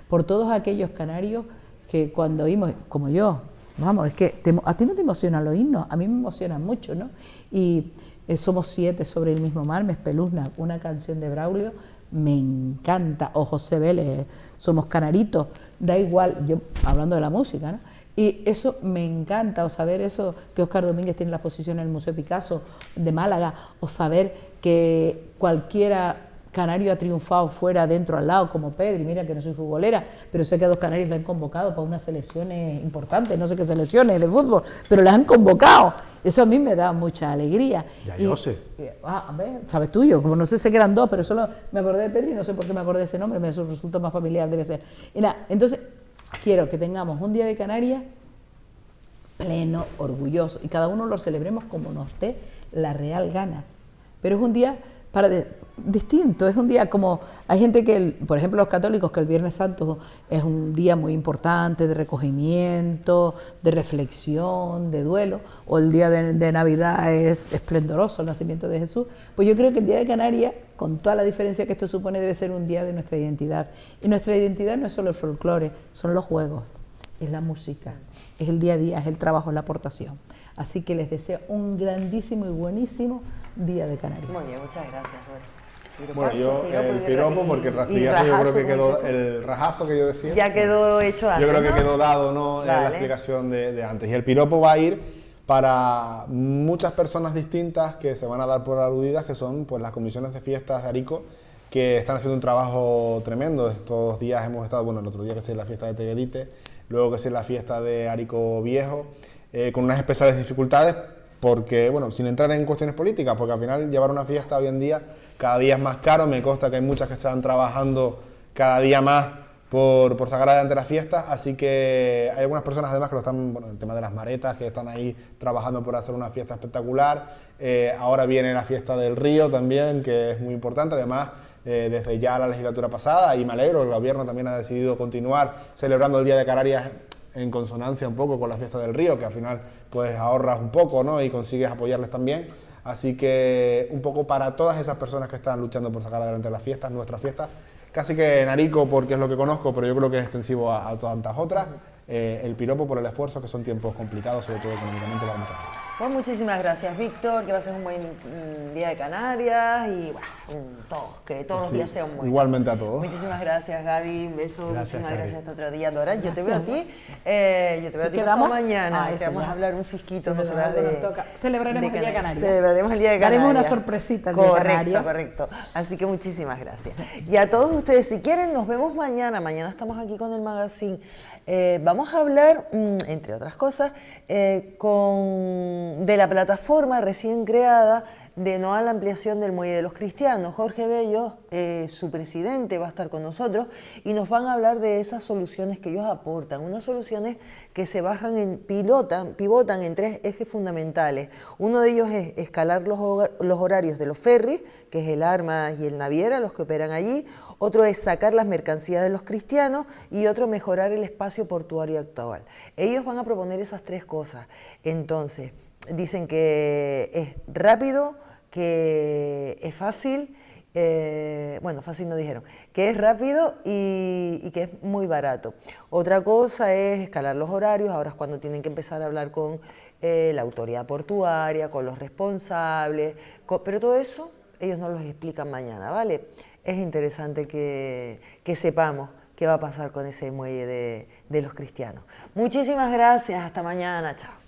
Por todos aquellos canarios que cuando oímos, como yo, vamos, es que a ti no te emocionan los himnos, a mí me emocionan mucho, ¿no? Y Somos 7 sobre el mismo mar, me espeluzna una canción de Braulio, me encanta, o José Vélez, Somos Canaritos, da igual, yo hablando de la música, ¿no? Y eso me encanta, o saber eso, que Óscar Domínguez tiene la exposición en el Museo Picasso de Málaga, o saber que cualquiera canario ha triunfado fuera, dentro, al lado, como Pedri, mira que no soy futbolera, pero sé que a 2 canarios le han convocado para unas selecciones importantes, no sé qué selecciones de fútbol, pero les han convocado. Eso a mí me da mucha alegría. Ya yo sé. A ver, sabes tuyo, como no sé si eran 2, pero solo me acordé de Pedri, no sé por qué me acordé de ese nombre, me resulta más familiar, debe ser. Y nada, entonces quiero que tengamos un Día de Canarias pleno, orgulloso, y cada uno lo celebremos como nos dé la real gana. Pero es un día distinto, es un día como, hay gente que, por ejemplo los católicos, que el Viernes Santo es un día muy importante de recogimiento, de reflexión, de duelo, o el día de Navidad es esplendoroso, el nacimiento de Jesús. Pues yo creo que el Día de Canarias, con toda la diferencia que esto supone, debe ser un día de nuestra identidad. Y nuestra identidad no es solo el folclore, son los juegos, es la música, es el día a día, es el trabajo, es la aportación. Así que les deseo un grandísimo y buenísimo Día de Canarias. Muy bien, muchas gracias, Lore. Bueno, yo el piropo, porque el rastrillazo yo creo que quedó, el rajazo que yo decía, ya quedó hecho antes, yo creo que ¿no? quedó dado, ¿no? Vale. En la explicación de antes. Y el piropo va a ir para muchas personas distintas que se van a dar por aludidas, que son pues las comisiones de fiestas de Arico, que están haciendo un trabajo tremendo. Estos días hemos estado, bueno, el otro día que es la fiesta de Teguedite, luego que es la fiesta de Arico Viejo, con unas especiales dificultades, porque, bueno, sin entrar en cuestiones políticas, porque al final llevar una fiesta hoy en día cada día es más caro. Me consta que hay muchas que están trabajando cada día más por sacar adelante las fiestas, así que hay algunas personas además que lo están, bueno, el tema de las maretas, que están ahí trabajando por hacer una fiesta espectacular. Ahora viene la fiesta del río también, que es muy importante, además desde ya la legislatura pasada, y me alegro, el gobierno también ha decidido continuar celebrando el Día de Canarias en consonancia un poco con la fiesta del río, que al final pues ahorras un poco, ¿no? Y consigues apoyarles también. Así que un poco para todas esas personas que están luchando por sacar adelante las fiestas, nuestras fiestas, casi que en Arico porque es lo que conozco, pero yo creo que es extensivo a tantas otras, el piropo por el esfuerzo, que son tiempos complicados, sobre todo económicamente para mucha gente. Pues muchísimas gracias, Víctor, que pases un buen Día de Canarias y bueno, que todos los días sean buenos. Igualmente a todos. Muchísimas gracias, Gaby, un beso, Gracias, muchísimas Gaby. gracias hasta otro día. Dora, yo te veo a ti, yo te veo a ti pasado mañana, que vamos a hablar un fisquito nosotras de... Celebraremos el Día de Canarias. Celebraremos el Día de Canarias. Daremos una sorpresita el Día de Canarias. Correcto. Así que muchísimas gracias. Y a todos ustedes, si quieren, nos vemos mañana. Mañana estamos aquí con el magazine. Vamos a hablar, entre otras cosas, de la plataforma recién creada de no a la ampliación del muelle de los cristianos. Jorge Bello, su presidente, va a estar con nosotros y nos van a hablar de esas soluciones que ellos aportan, unas soluciones que se pivotan en 3 ejes fundamentales. Uno de ellos es escalar los horarios de los ferries, que es el Armas y el Naviera, los que operan allí. Otro es sacar las mercancías de los cristianos y otro mejorar el espacio portuario actual. Ellos van a proponer esas 3 cosas. Entonces, dicen que es rápido, que es fácil, bueno, fácil no dijeron, que es rápido y que es muy barato. Otra cosa es escalar los horarios, ahora es cuando tienen que empezar a hablar con la autoridad portuaria, con los responsables, pero todo eso ellos nos lo explican mañana, ¿vale? Es interesante que sepamos qué va a pasar con ese muelle de los cristianos. Muchísimas gracias, hasta mañana, chao.